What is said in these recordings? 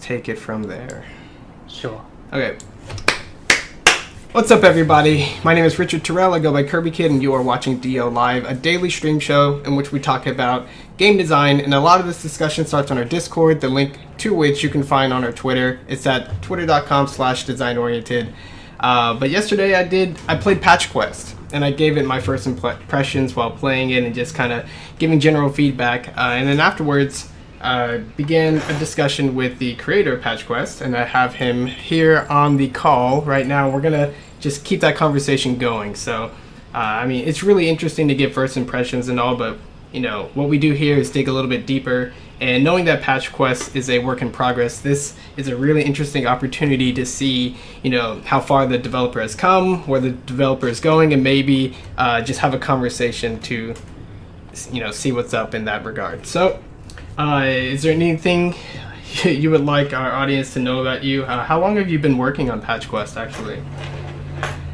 take it from there. Sure. Okay. What's up, everybody? My name is Richard Terrell. I go by Kirby Kid, and you are watching DO Live, a daily stream show in which we talk about game design. And a lot of this discussion starts on our Discord, the link to which you can find on our Twitter. It's at twitter.com/designoriented. But yesterday I played Patch Quest, and I gave it my first impressions while playing it and just kind of giving general feedback. And then afterwards, began a discussion with the creator of Patch Quest, and I have him here on the call right now. We're gonna just keep that conversation going. So, I mean, it's really interesting to give first impressions and all, but you know, what we do here is dig a little bit deeper. And knowing that Patch Quest is a work in progress, this is a really interesting opportunity to see, you know, how far the developer has come, where the developer is going, and maybe just have a conversation to, you know, see what's up in that regard. So, is there anything you would like our audience to know about you? How long have you been working on Patch Quest, actually?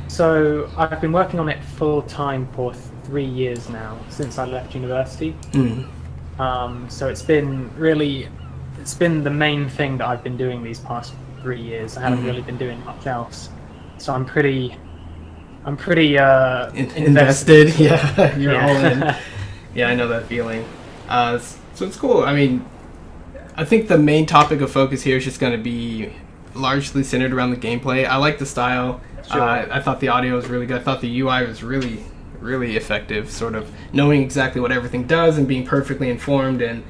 So I've been working on it full time for 3 years now, since I left university. So it's been the main thing that I've been doing these past 3 years. I haven't really been doing much else. So I'm pretty invested. Yeah, you're Yeah. all in. Yeah, I know that feeling. So it's cool. I mean, I think the main topic of focus here is just going to be largely centered around the gameplay. I like the style. Sure. I thought the audio was really good. I thought the UI was really effective, sort of knowing exactly what everything does and being perfectly informed, and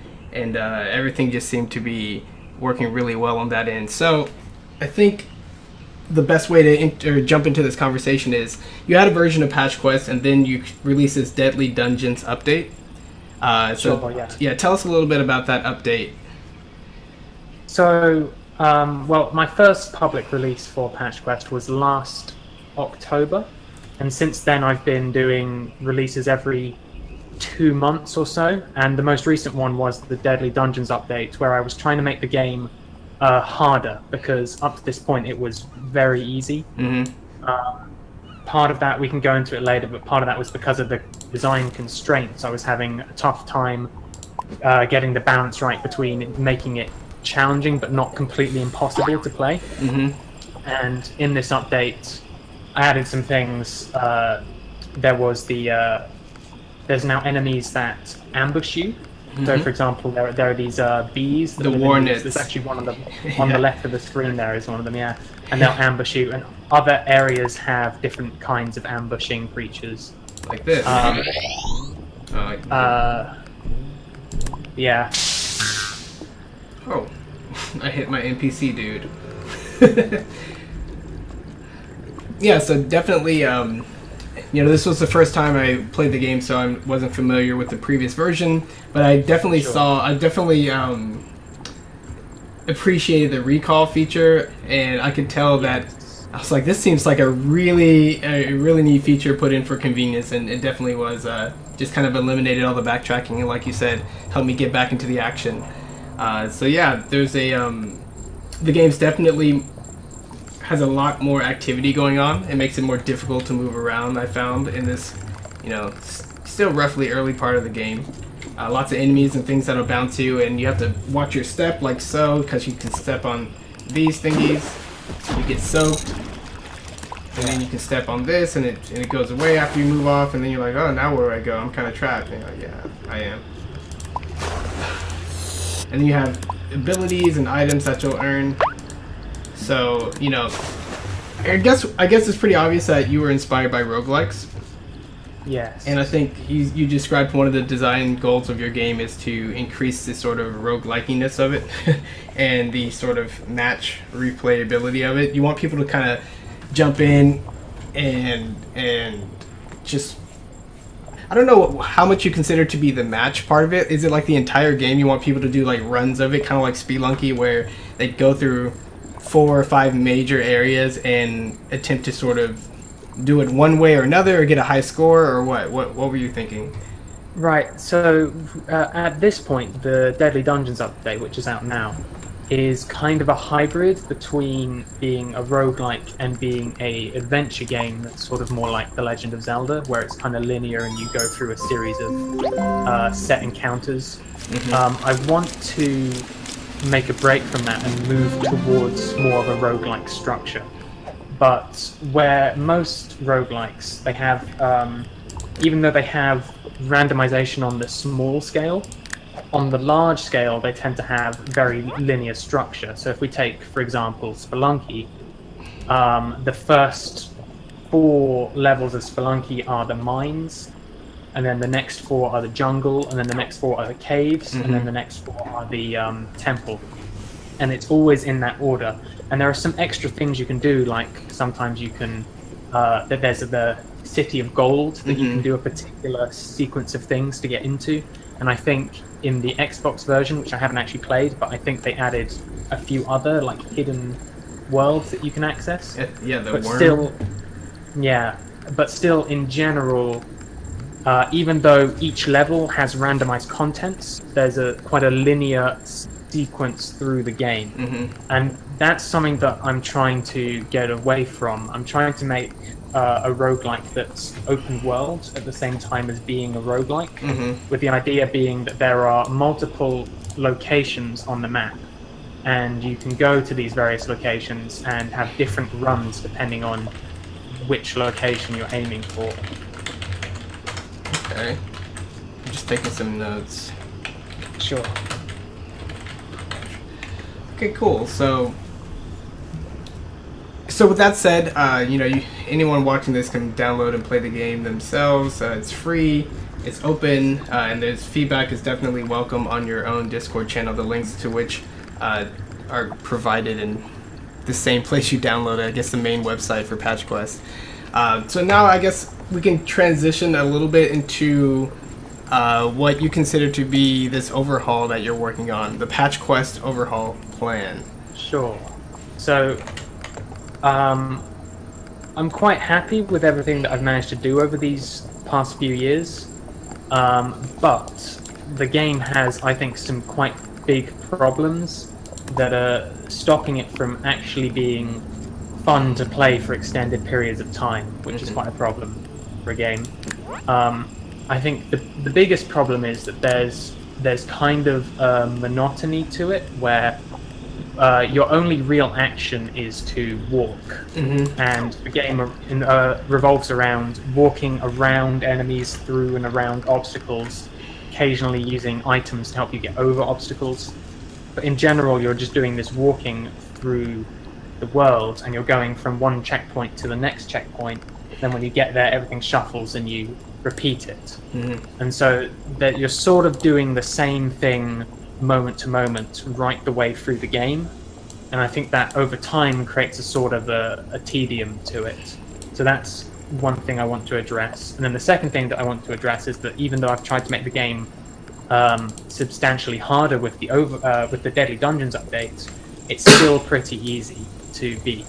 everything just seemed to be working really well on that end. So I think the best way to jump into this conversation is you had a version of Patch Quest, and then you released this Deadly Dungeons update. Yeah, tell us a little bit about that update. So, well, my first public release for Patch Quest was last October, and since then I've been doing releases every 2 months or so, and the most recent one was the Deadly Dungeons update, where I was trying to make the game harder, because up to this point it was very easy. Part of that, we can go into it later, but part of that was because of the design constraints. I was having a tough time getting the balance right between making it challenging but not completely impossible to play. And in this update, I added some things. There's now enemies that ambush you. So, for example, there are these bees. The Warnets. There's actually one of them on the left of the screen. There is one of them, yeah. And they'll ambush you. And other areas have different kinds of ambushing creatures. Like this. Yeah. Oh, I hit my NPC dude. Yeah, so definitely, you know, this was the first time I played the game, so I wasn't familiar with the previous version, but I definitely appreciated the recall feature, and I could tell that I was like, this seems like a really neat feature put in for convenience, and it definitely was. Just kind of eliminated all the backtracking, and like you said, helped me get back into the action. So yeah, there's the game's definitely has a lot more activity going on. It makes it more difficult to move around, I found, in this, you know, still roughly early part of the game. Lots of enemies and things that'll bounce you, and you have to watch your step, like so, because you can step on these thingies, you get soaked, and then you can step on this, and it goes away after you move off, and then you're like, oh, now where do I go? I'm kind of trapped. And you're like, yeah, I am. And then you have abilities and items that you'll earn. So, you know, I guess it's pretty obvious that you were inspired by roguelikes. Yes. And I think you described one of the design goals of your game is to increase the sort of roguelikiness of it and the sort of match replayability of it. You want people to kind of jump in and just, I don't know how much you consider to be the match part of it. Is it like the entire game you want people to do like runs of it, kind of like Spelunky, where they go through 4 or 5 major areas and attempt to sort of do it one way or another, or get a high score, or what were you thinking? Right, so at this point, the Deadly Dungeons update, which is out now, is kind of a hybrid between being a roguelike and being a adventure game that's sort of more like The Legend of Zelda, where it's kind of linear and you go through a series of set encounters. I want to make a break from that and move towards more of a roguelike structure. But where most roguelikes, they have, even though they have randomization on the small scale, on the large scale they tend to have very linear structure. So if we take, for example, Spelunky, the first 4 levels of Spelunky are the mines, and then the next 4 are the jungle, and then the next 4 are the caves, and then the next 4 are the temple. And it's always in that order. And there are some extra things you can do, like sometimes you can, there's the City of Gold that you can do a particular sequence of things to get into. And I think in the Xbox version, which I haven't actually played, but I think they added a few other like hidden worlds that you can access. Yeah, the but worm. Still in general, even though each level has randomized contents, there's quite a linear sequence through the game. And that's something that I'm trying to get away from. I'm trying to make a roguelike that's open world at the same time as being a roguelike, with the idea being that there are multiple locations on the map, and you can go to these various locations and have different runs depending on which location you're aiming for. Okay. I'm just taking some notes. Sure. Okay, cool. So with that said, anyone watching this can download and play the game themselves. It's free, it's open, and there's feedback is definitely welcome on your own Discord channel, the links to which are provided in the same place you download it, I guess the main website for Patch Quest. So now I guess we can transition a little bit into what you consider to be this overhaul that you're working on, the Patch Quest overhaul plan. Sure. So, I'm quite happy with everything that I've managed to do over these past few years, but the game has, I think, some quite big problems that are stopping it from actually being fun to play for extended periods of time, which is quite a problem for a game. I think the biggest problem is that there's kind of a monotony to it, where your only real action is to walk, and the game revolves around walking around enemies, through and around obstacles, occasionally using items to help you get over obstacles. But in general, you're just doing this walking through the world, and you're going from one checkpoint to the next checkpoint. Then when you get there, everything shuffles and you repeat it. And so that you're sort of doing the same thing moment to moment right the way through the game, and I think that over time creates a sort of a tedium to it. So that's one thing I want to address. And then the second thing that I want to address is that even though I've tried to make the game substantially harder with the Deadly Dungeons update, it's still pretty easy to beat.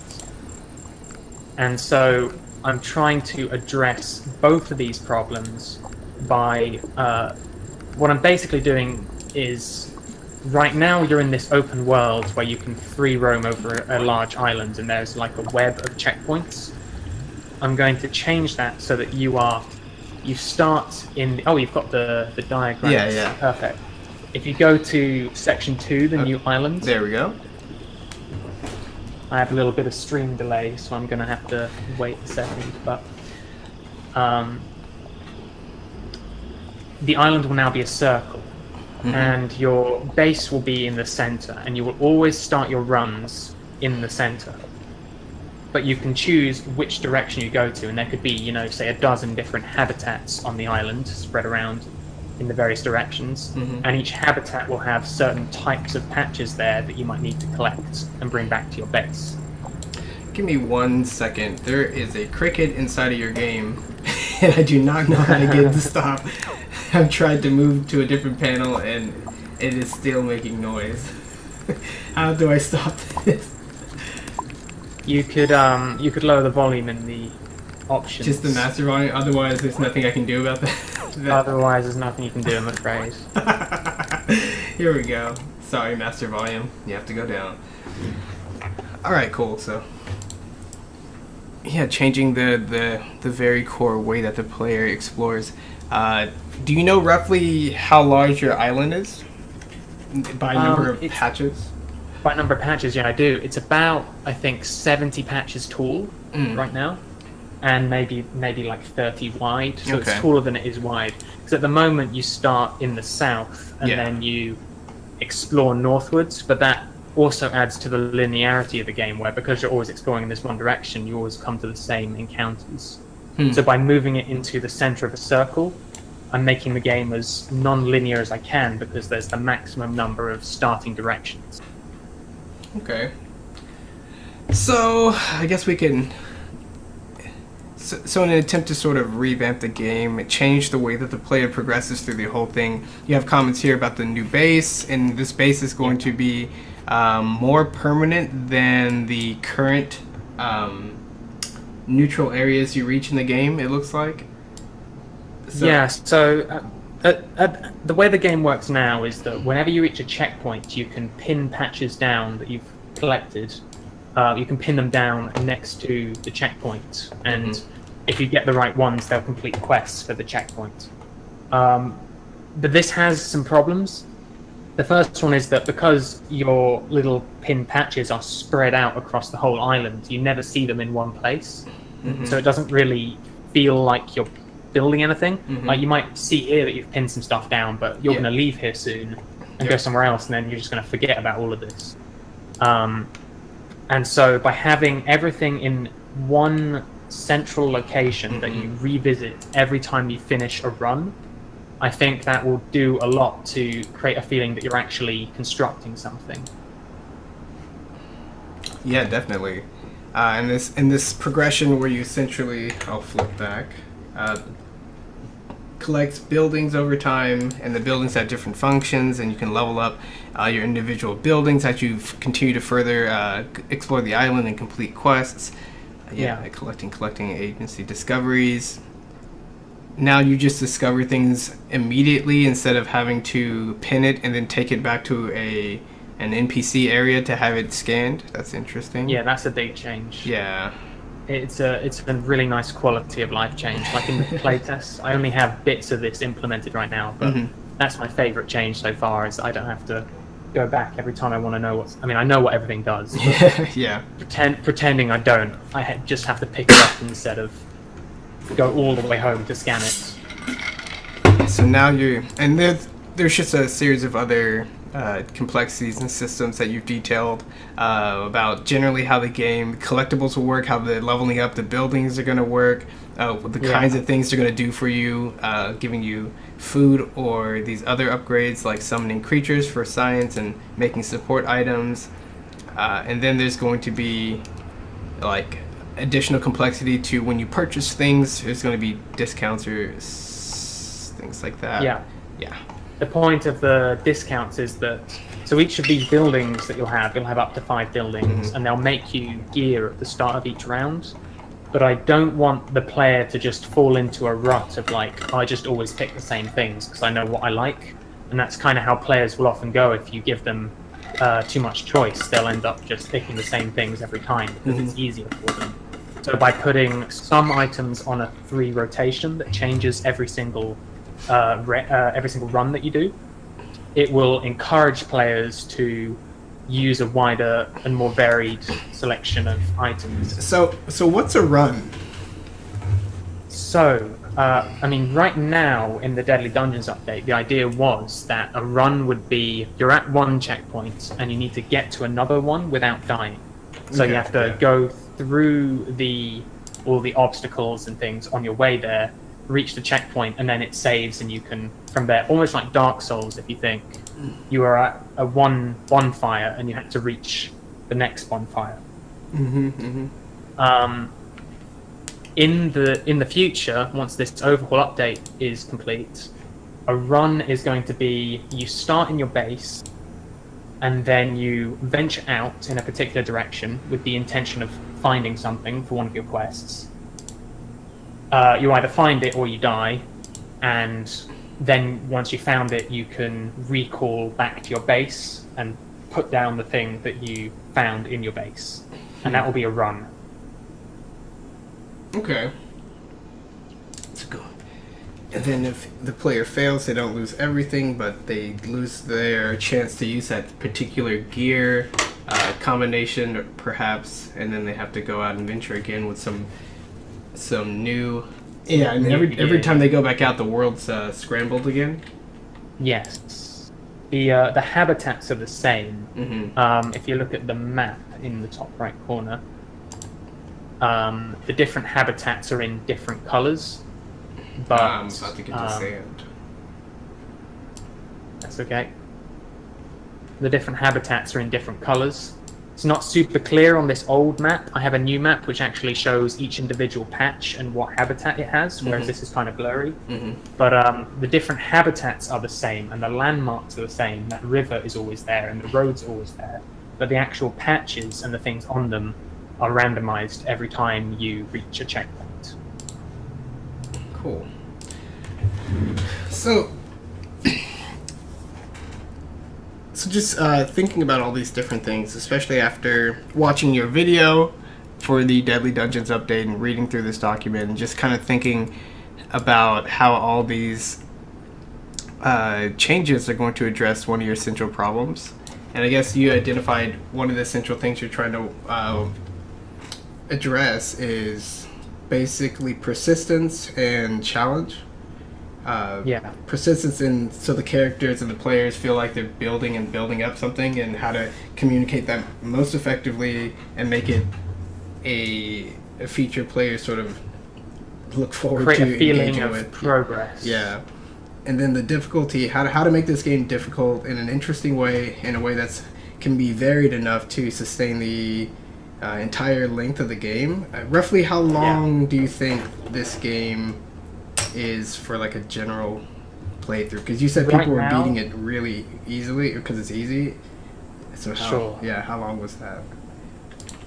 And so I'm trying to address both of these problems by what I'm basically doing is, right now you're in this open world where you can free roam over a large island, and there's like a web of checkpoints. I'm going to change that so that you start in, you've got the diagram. Yeah. Perfect. If you go to section 2, the new island. There we go. I have a little bit of stream delay, so I'm going to have to wait a second, but the island will now be a circle, and your base will be in the center, and you will always start your runs in the center. But you can choose which direction you go to, and there could be, say a dozen different habitats on the island spread around in the various directions, and each habitat will have certain types of patches there that you might need to collect and bring back to your base. Give me 1 second. There is a cricket inside of your game, and I do not know how to get it to stop. I've tried to move to a different panel, and it is still making noise. How do I stop this? You could lower the volume in the options. Just the master volume? Otherwise, there's nothing I can do about that. Otherwise, there's nothing you can do, I'm afraid. Here we go. Sorry, master volume. You have to go down. Alright, cool. So, yeah, changing the very core way that the player explores. Do you know roughly how large your island is? by number of It's patches? by number of patches. Yeah, I do. It's about, I think, 70 patches tall right now, and maybe like 30 wide. So Okay. it's taller than it is wide. Because at the moment you start in the south and Yeah. then you explore northwards, but that also adds to the linearity of the game, where because you're always exploring in this one direction, you always come to the same encounters. So by moving it into the center of a circle, I'm making the game as non-linear as I can, because there's the maximum number of starting directions. Okay. So, I guess we can... So in an attempt to sort of revamp the game, change the way that the player progresses through the whole thing, you have comments here about the new base, and this base is going to be more permanent than the current neutral areas you reach in the game, it looks like. Yeah, so the way the game works now is that whenever you reach a checkpoint, you can pin patches down that you've collected. You can pin them down next to the checkpoint, and if you get the right ones, they'll complete quests for the checkpoint. But this has some problems. The first one is that because your little pin patches are spread out across the whole island, you never see them in one place. So it doesn't really feel like you're building anything. Like you might see here that you've pinned some stuff down, but you're going to leave here soon and go somewhere else, and then you're just going to forget about all of this. And so by having everything in one central location that you revisit every time you finish a run, I think that will do a lot to create a feeling that you're actually constructing something. Yeah, definitely. And this progression where you essentially, I'll flip back, collects buildings over time, and the buildings have different functions, and you can level up your individual buildings as you continue to further explore the island and complete quests. Collecting agency discoveries. Now you just discover things immediately instead of having to pin it and then take it back to an NPC area to have it scanned. That's interesting. Yeah, that's a big change. Yeah. It's a really nice quality of life change. Like in the playtest, I only have bits of this implemented right now, but that's my favorite change so far. Is I don't have to go back every time I want to know what's. I mean, I know what everything does. Yeah. Pretending I don't. Just have to pick it up instead of go all the way home to scan it. So now there's just a series of other complexities and systems that you've detailed about generally how the game collectibles will work, how the leveling up the buildings are going to work, the kinds of things they're going to do for you, giving you food or these other upgrades like summoning creatures for science and making support items. And then there's going to be like additional complexity to when you purchase things. There's going to be discounts or things like that. Yeah. Yeah. The point of the discounts is that so each of these buildings that you'll have up to 5 buildings, and they'll make you gear at the start of each round. But I don't want the player to just fall into a rut of like, I just always pick the same things because I know what I like. And that's kind of how players will often go if you give them too much choice. They'll end up just picking the same things every time because it's easier for them. So by putting some items on a 3 rotation that changes every single run that you do, it will encourage players to use a wider and more varied selection of items. So what's a run? So, I mean, right now in the Deadly Dungeons update, the idea was that a run would be you're at one checkpoint and you need to get to another one without dying. So you have to go through all the obstacles and things on your way there, reach the checkpoint, and then it saves, and you can from there, almost like Dark Souls. If you think you are at a one bonfire and you have to reach the next bonfire. In the future, once this overhaul update is complete, a run is going to be you start in your base, and then you venture out in a particular direction with the intention of finding something for one of your quests. You either find it or you die, and then once you found it, you can recall back to your base and put down the thing that you found in your base, and that will be a run. Okay. That's good. And then if the player fails, they don't lose everything, but they lose their chance to use that particular gear combination, perhaps, and then they have to go out and venture again with some new. Yeah, and every time they go back out, the world's scrambled again. Yes, the habitats are the same. Mm-hmm. If you look at the map in the top right corner, the different habitats are in different colors. But I'm about to get to sand. That's okay. The different habitats are in different colors. It's not super clear on this old map. I have a new map which actually shows each individual patch and what habitat it has, whereas this is kind of blurry. Mm-hmm. But the different habitats are the same, and the landmarks are the same. That river is always there, and the roads are always there. But the actual patches and the things on them are randomized every time you reach a checkpoint. Cool. So just thinking about all these different things, especially after watching your video for the Deadly Dungeons update and reading through this document, and just kind of thinking about how all these changes are going to address one of your central problems. And I guess you identified one of the central things you're trying to address is basically persistence and challenge. Persistence so the characters and the players feel like they're building up something, and how to communicate that most effectively and make it a feature players sort of look forward Create to a feeling engaging of with. progress. Yeah. And then the difficulty, how to make this game difficult in an interesting way, in a way that's can be varied enough to sustain the entire length of the game. Roughly how long do you think this game is for, like, a general playthrough? Because you said people were beating it really easily because it's easy. So how long was that?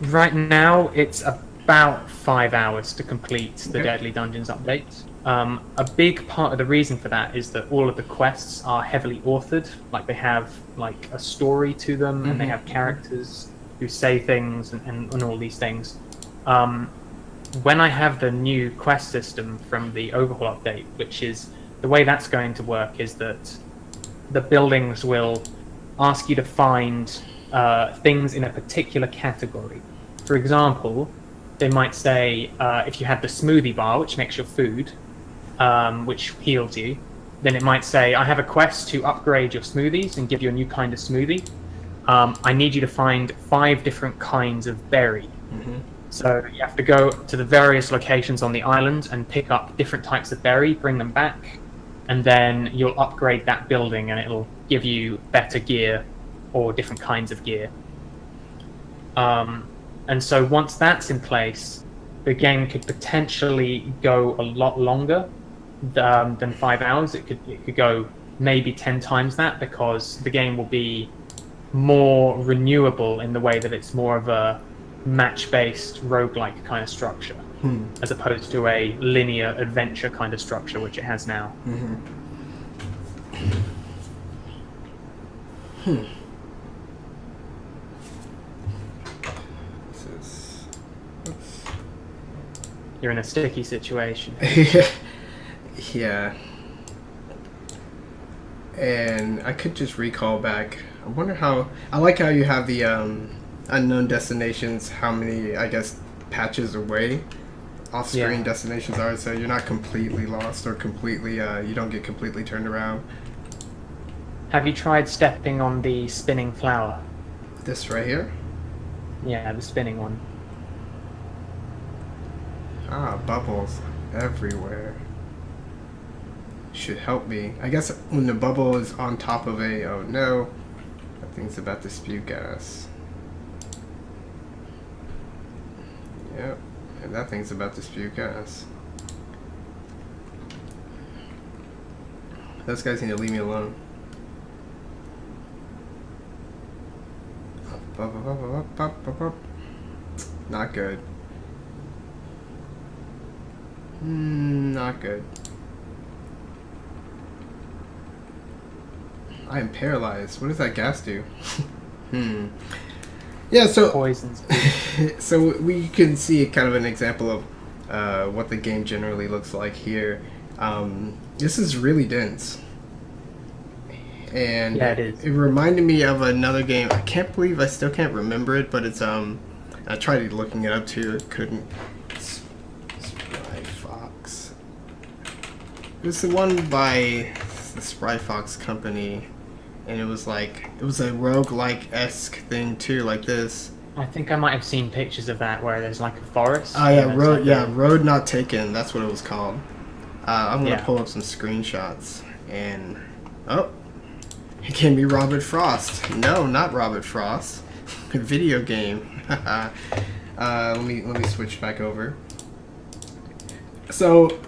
Right now, it's about 5 hours to complete the Deadly Dungeons update. A big part of the reason for that is that all of the quests are heavily authored. Like, they have like a story to them, and they have characters who say things and all these things. When I have the new quest system from the overhaul update, which is the way that's going to work, is that the buildings will ask you to find things in a particular category. For example, they might say if you had the smoothie bar, which makes your food, which heals you, then it might say, I have a quest to upgrade your smoothies and give you a new kind of smoothie. I need you to find 5 different kinds of berry. So you have to go to the various locations on the island and pick up different types of berry, bring them back, and then you'll upgrade that building and it'll give you better gear or different kinds of gear. And so once that's in place, the game could potentially go a lot longer than 5 hours. It could go maybe 10 times that, because the game will be more renewable in the way that it's more of a match-based roguelike kind of structure, as opposed to a linear adventure kind of structure, which it has now. You're in a sticky situation. Yeah. And I could just recall back. I wonder how. I like how you have the unknown destinations, how many, I guess, patches away off-screen destinations are, so you're not completely lost or completely, you don't get completely turned around. Have you tried stepping on the spinning flower? This right here? Yeah, the spinning one. Ah, bubbles everywhere. Should help me. I guess when the bubble is on top of a... Oh no. That thing's about to spew gas. Yep. And that thing's about to spew gas. Those guys need to leave me alone. Not good. Not good. I am paralyzed. What does that gas do? Yeah, so Poisons. so we can see kind of an example of what the game generally looks like here. This is really dense. And Yeah, it is. it reminded me of another game. I can't believe I still can't remember it, but it's I tried looking it up too. Couldn't. Spry Fox. It was the one by the Spry Fox company, and it was a roguelike-esque thing too, like this. I think I might have seen pictures of that where there's like a forest. Oh yeah, Road Not Taken. That's what it was called. I'm gonna Yeah. pull up some screenshots, and it can be Robert Frost. No, not Robert Frost. A video game. Let me switch back over. So,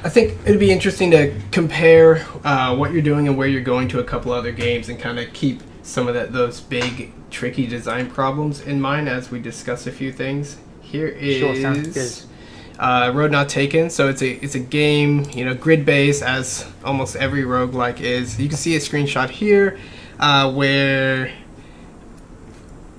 I think it'd be interesting to compare what you're doing and where you're going to a couple other games, and kind of keep some of those big, tricky design problems in mind as we discuss a few things. Here is Sure, sounds good. Road Not Taken. So it's a game, grid based, as almost every roguelike is. You can see a screenshot here where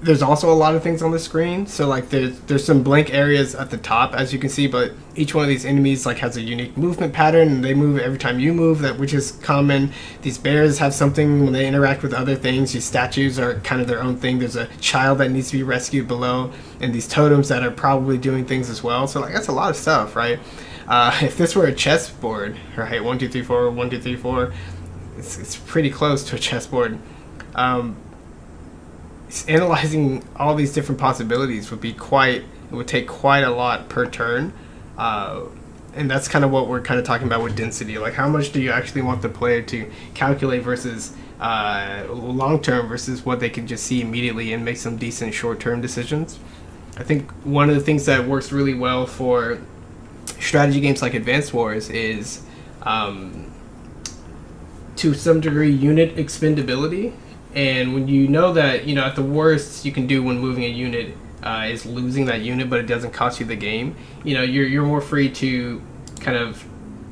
there's also a lot of things on the screen. So like there's some blank areas at the top, as you can see, but each one of these enemies like has a unique movement pattern, and they move every time you move, which is common. These bears have something when they interact with other things. These statues are kind of their own thing. There's a child that needs to be rescued below, and these totems that are probably doing things as well. So like that's a lot of stuff, right? If this were a chessboard, right, 1 2 3 4 1 2 3 4, it's pretty close to a chessboard. Analyzing all these different possibilities would take quite a lot per turn, and that's kind of what we're kind of talking about with density. Like, how much do you actually want the player to calculate versus long term, versus what they can just see immediately and make some decent short term decisions. I think one of the things that works really well for strategy games like Advanced Wars is to some degree unit expendability. And when you know that, at the worst you can do when moving a unit is losing that unit, but it doesn't cost you the game, you're more free to kind of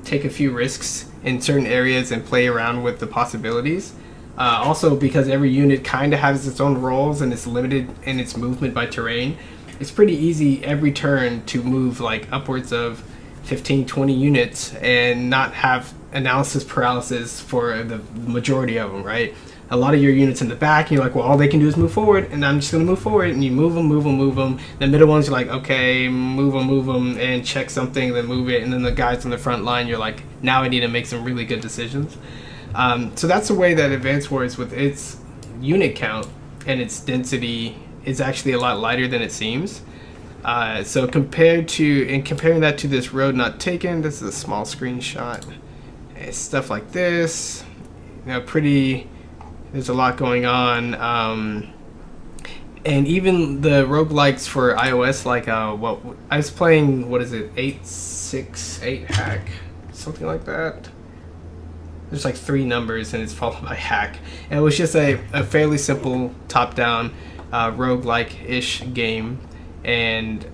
take a few risks in certain areas and play around with the possibilities. Also, because every unit kind of has its own roles and it's limited in its movement by terrain, it's pretty easy every turn to move like upwards of 15-20 units and not have analysis paralysis for the majority of them, right? A lot of your units in the back, you're like, well, all they can do is move forward, and I'm just going to move forward, and you move them. The middle ones, you're like, okay, move them, and check something, then move it, and then the guys on the front line, you're like, now I need to make some really good decisions. So that's the way that Advanced Wars, with its unit count and its density, is actually a lot lighter than it seems. So comparing that to this Road Not Taken, this is a small screenshot. It's stuff like this, there's a lot going on, and even the roguelikes for iOS, like I was playing, 868 Hack, something like that. There's like 3 numbers and it's followed by Hack, and it was just a fairly simple top-down roguelike-ish game, and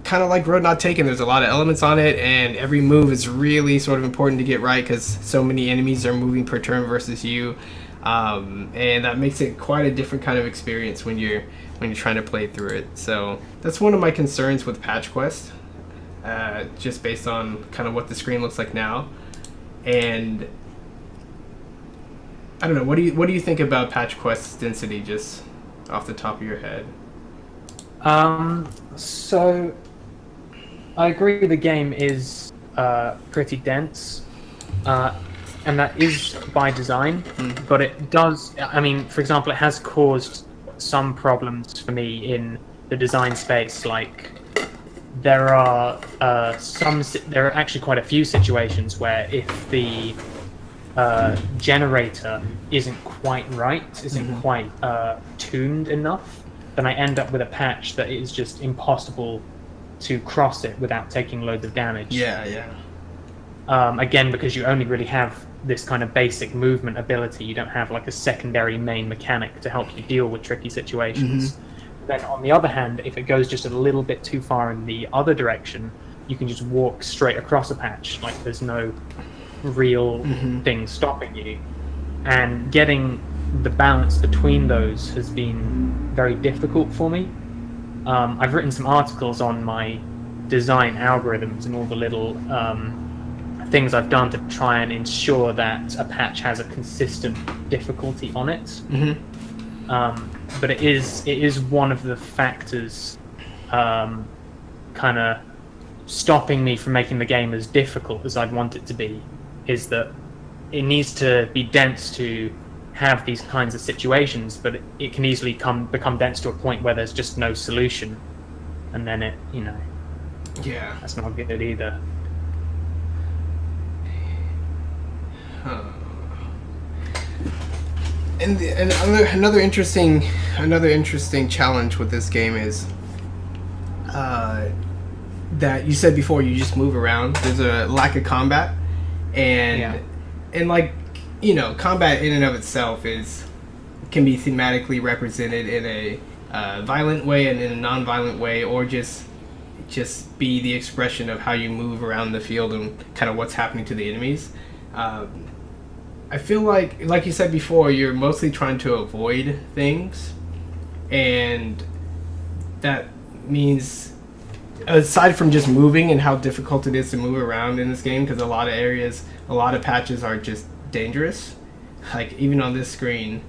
kind of like Road Not Taken, there's a lot of elements on it, and every move is really sort of important to get right because so many enemies are moving per turn versus you, and that makes it quite a different kind of experience when you're trying to play through it. So that's one of my concerns with Patch Quest, just based on kind of what the screen looks like now. And I don't know, what do you think about Patch Quest's density, just off the top of your head? So I agree the game is pretty dense, and that is by design, but it does, for example, it has caused some problems for me in the design space. Like, there are actually quite a few situations where if the generator isn't quite right, isn't quite tuned enough, then I end up with a patch that is just impossible to cross it without taking loads of damage. Yeah. Again, because you only really have this kind of basic movement ability, you don't have like a secondary main mechanic to help you deal with tricky situations. Then on the other hand, if it goes just a little bit too far in the other direction, you can just walk straight across a patch, like there's no real thing stopping you. And getting the balance between those has been very difficult for me. I've written some articles on my design algorithms and all the little things I've done to try and ensure that a patch has a consistent difficulty on it. But it is one of the factors kind of stopping me from making the game as difficult as I'd want it to be, is that it needs to be dense to have these kinds of situations, but it can easily become dense to a point where there's just no solution, and then that's not good either. And another interesting challenge with this game is that you said before, you just move around. There's a lack of combat, and like, combat in and of itself can be thematically represented in a violent way and in a non-violent way, or just be the expression of how you move around the field and kind of what's happening to the enemies. I feel like you said before, you're mostly trying to avoid things, and that means, aside from just moving and how difficult it is to move around in this game, because a lot of patches are just dangerous. Like, even on this screen,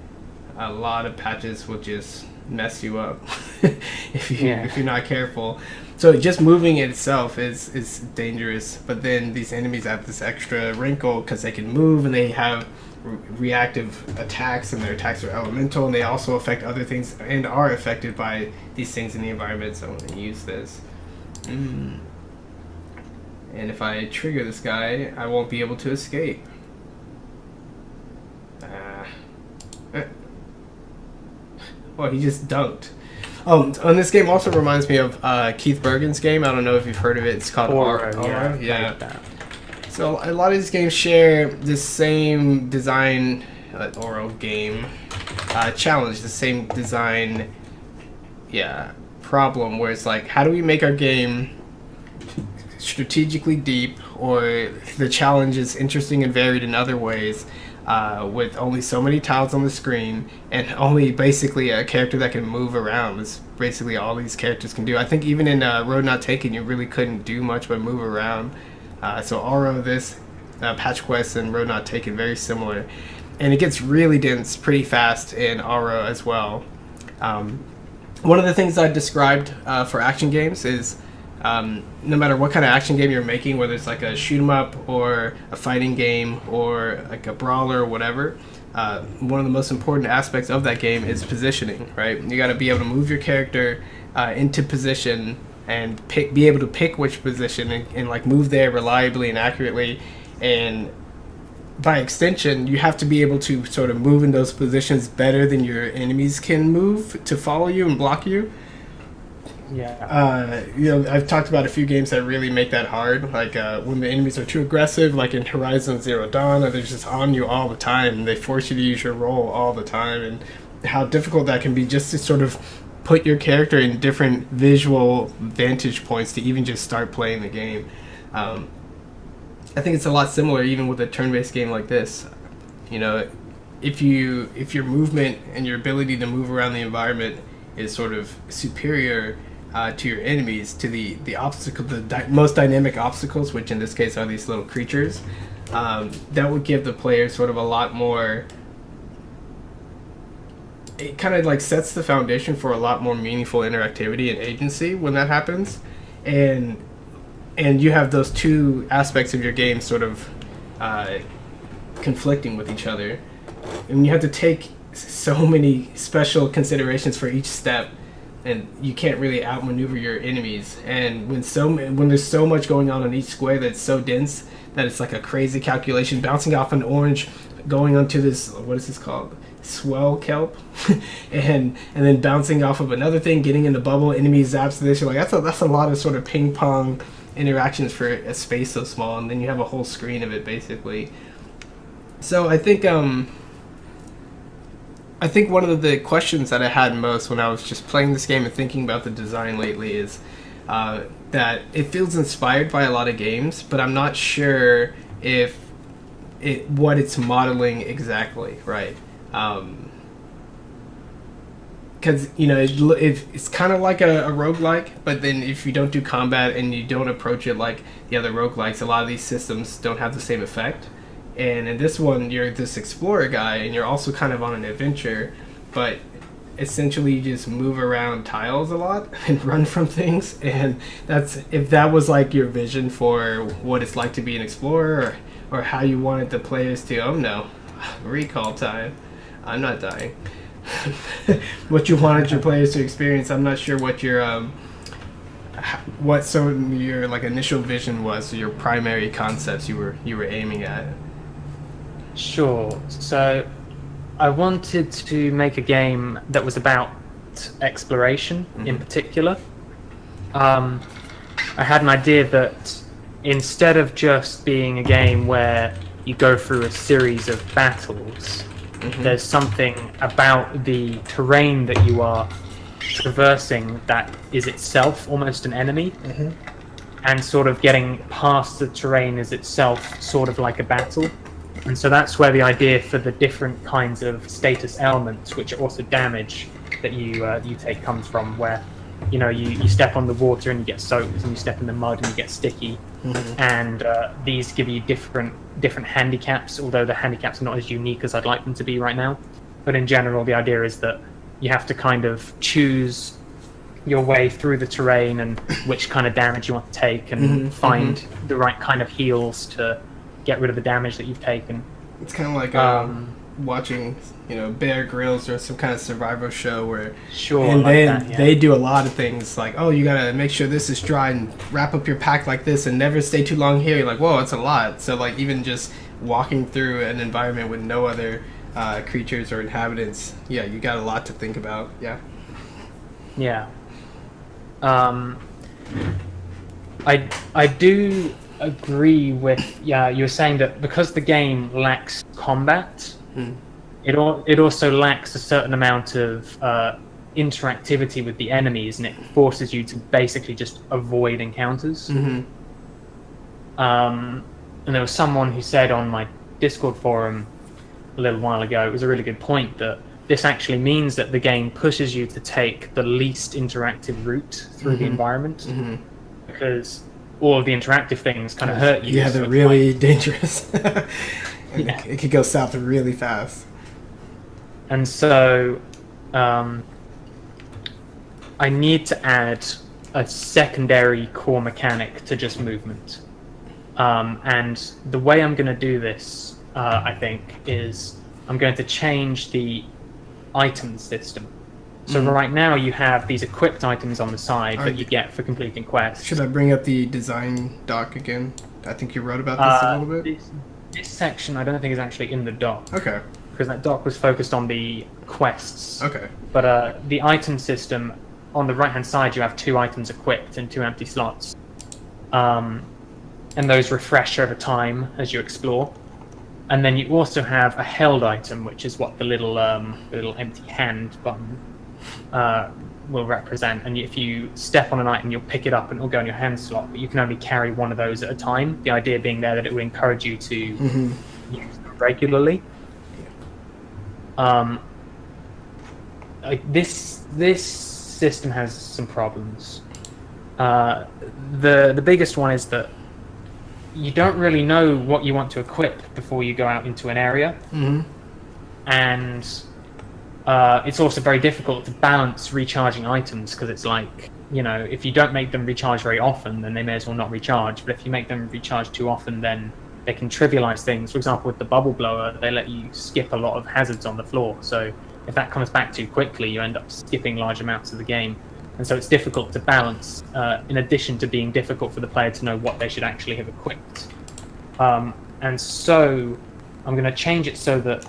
a lot of patches will just mess you up if you're not careful. So just moving itself is dangerous, but then these enemies have this extra wrinkle because they can move and they have reactive attacks, and their attacks are elemental, and they also affect other things and are affected by these things in the environment. So I'm going to use this. And if I trigger this guy, I won't be able to escape. Well, he just dunked. And this game also reminds me of Keith Bergen's game. I don't know if you've heard of it. It's called Oro. Yeah. So a lot of these games share the same design, Oro game challenge, the same design, problem, where it's like, how do we make our game strategically deep, or the challenge is interesting and varied in other ways, with only so many tiles on the screen and only basically a character that can move around. It's basically all these characters can do. I think even in Road Not Taken, you really couldn't do much but move around. So Oro, this Patch Quest, and Road Not Taken, very similar, and it gets really dense pretty fast in Oro as well. One of the things I described for action games is, no matter what kind of action game you're making, whether it's like a shoot 'em up or a fighting game or like a brawler or whatever, one of the most important aspects of that game is positioning, right? You got to be able to move your character into position and be able to pick which position and like move there reliably and accurately, and by extension, you have to be able to sort of move in those positions better than your enemies can move to follow you and block you. I've talked about a few games that really make that hard, like when the enemies are too aggressive, like in Horizon Zero Dawn, or they're just on you all the time and they force you to use your role all the time, and how difficult that can be just to sort of put your character in different visual vantage points to even just start playing the game. I think it's a lot similar even with a turn-based game like this. If your movement and your ability to move around the environment is sort of superior to your enemies, to the obstacle, most dynamic obstacles, which in this case are these little creatures, that would give the player sort of a lot more. It kind of like sets the foundation for a lot more meaningful interactivity and agency when that happens, and you have those two aspects of your game sort of conflicting with each other, and you have to take so many special considerations for each step, and you can't really outmaneuver your enemies. And when there's so much going on each square that's so dense that it's like a crazy calculation, bouncing off an orange, going onto this, what is this called? Swell kelp, and then bouncing off of another thing, getting in the bubble, enemy zaps to this. You're like, that's a lot of sort of ping pong interactions for a space so small, and then you have a whole screen of it basically. So I think one of the questions that I had most when I was just playing this game and thinking about the design lately is that it feels inspired by a lot of games, but I'm not sure if what it's modeling exactly, right? because it's kind of like a roguelike, but then if you don't do combat and you don't approach it like the other roguelikes, a lot of these systems don't have the same effect. And in this one, you're this explorer guy, and you're also kind of on an adventure, but essentially you just move around tiles a lot and run from things. And if that was like your vision for what it's like to be an explorer, or how you wanted the players to, oh no, recall time, I'm not dying. What you wanted your players to experience, I'm not sure what your like initial vision was, your primary concepts you were aiming at. Sure. So I wanted to make a game that was about exploration in particular. I had an idea that instead of just being a game where you go through a series of battles, there's something about the terrain that you are traversing that is itself almost an enemy, and sort of getting past the terrain is itself sort of like a battle. And so that's where the idea for the different kinds of status elements, which are also damage, that you take comes from, where you step on the water and you get soaked, and you step in the mud and you get sticky, and these give you different handicaps, although the handicaps are not as unique as I'd like them to be right now. But in general, the idea is that you have to kind of choose your way through the terrain and which kind of damage you want to take, and find the right kind of heals to get rid of the damage that you've taken. It's kind of like watching, Bear Grylls or some kind of survival show where, they do a lot of things like, oh, you gotta make sure this is dry and wrap up your pack like this and never stay too long here. You're like, whoa, it's a lot. So like even just walking through an environment with no other creatures or inhabitants, you got a lot to think about. Yeah. I do agree with you were saying that because the game lacks combat, it also lacks a certain amount of interactivity with the enemies, and it forces you to basically just avoid encounters. And there was someone who said on my Discord forum a little while ago, it was a really good point, that this actually means that the game pushes you to take the least interactive route through the environment, because all of the interactive things kind of hurt you. Yeah, they're really dangerous. It could go south really fast. And so I need to add a secondary core mechanic to just movement. And the way I'm going to do this, I think, is I'm going to change the item system. So right now you have these equipped items on the side that you get for completing quests. Should I bring up the design doc again? I think you wrote about this a little bit. This section I don't think is actually in the doc. Okay. Because that doc was focused on the quests. Okay. But the item system, on the right-hand side you have 2 items equipped and 2 empty slots. And those refresh over time as you explore. And then you also have a held item, which is what the little empty hand button will represent. And if you step on an item, you'll pick it up and it'll go in your hand slot, but you can only carry one of those at a time. The idea being there that it would encourage you to use them regularly. This system has some problems. The biggest one is that you don't really know what you want to equip before you go out into an area, and it's also very difficult to balance recharging items, because it's like, if you don't make them recharge very often, then they may as well not recharge. But if you make them recharge too often, then they can trivialize things. For example, with the bubble blower, they let you skip a lot of hazards on the floor. So if that comes back too quickly, you end up skipping large amounts of the game. And so it's difficult to balance, in addition to being difficult for the player to know what they should actually have equipped. And so I'm going to change it so that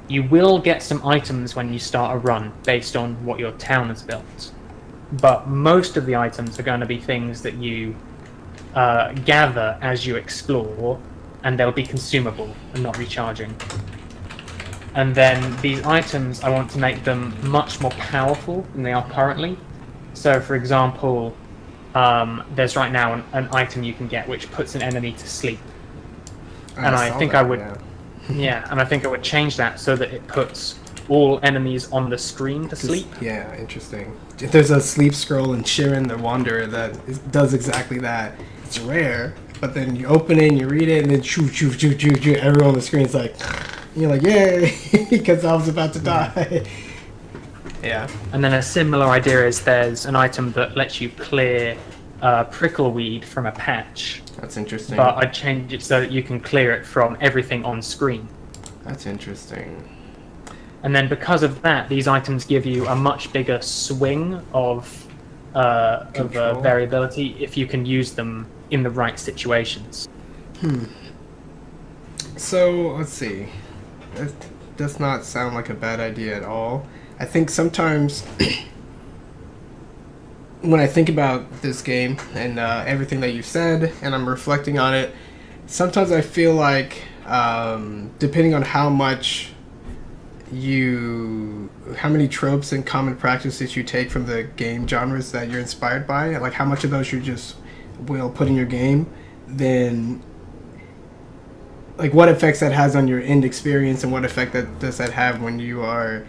you will get some items when you start a run based on what your town has built. But most of the items are going to be things that you gather as you explore, and they'll be consumable and not recharging. And then these items, I want to make them much more powerful than they are currently. So, for example, there's right now an item you can get which puts an enemy to sleep. And I think I would change that so that it puts all enemies on the screen to sleep. Yeah, interesting. There's a sleep scroll in Shiren the Wanderer that does exactly that. It's rare, but then you open it and you read it, and then shoo, shoo, shoo, shoo, shoo, everyone on the screen's like, you're like, yay, because I was about to die. Yeah. And then a similar idea is there's an item that lets you clear prickleweed from a patch. That's interesting. But I'd change it so that you can clear it from everything on screen. That's interesting. And then because of that, these items give you a much bigger swing of variability if you can use them in the right situations. So, let's see. That does not sound like a bad idea at all. I think sometimes when I think about this game and everything that you said, and I'm reflecting on it, sometimes I feel like depending on how many tropes and common practices you take from the game genres that you're inspired by, like how much of those you just will put in your game, then like what effects that has on your end experience, and what effect that does that have when you are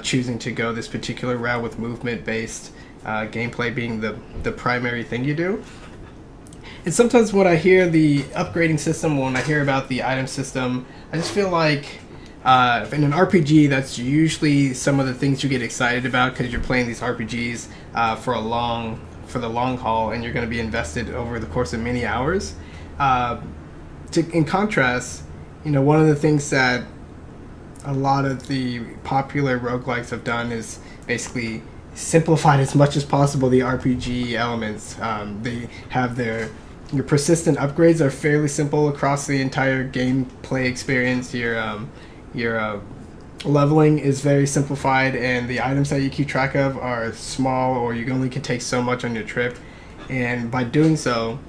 choosing to go this particular route with movement-based gameplay being the primary thing you do. And sometimes when I hear the upgrading system, when I hear about the item system, I just feel like in an RPG, that's usually some of the things you get excited about because you're playing these RPGs for the long haul, and you're going to be invested over the course of many hours. In contrast, one of the things that a lot of the popular roguelikes have done is basically simplified as much as possible the RPG elements. They have your persistent upgrades are fairly simple across the entire gameplay experience. Your leveling is very simplified, and the items that you keep track of are small, or you only can take so much on your trip. And by doing so,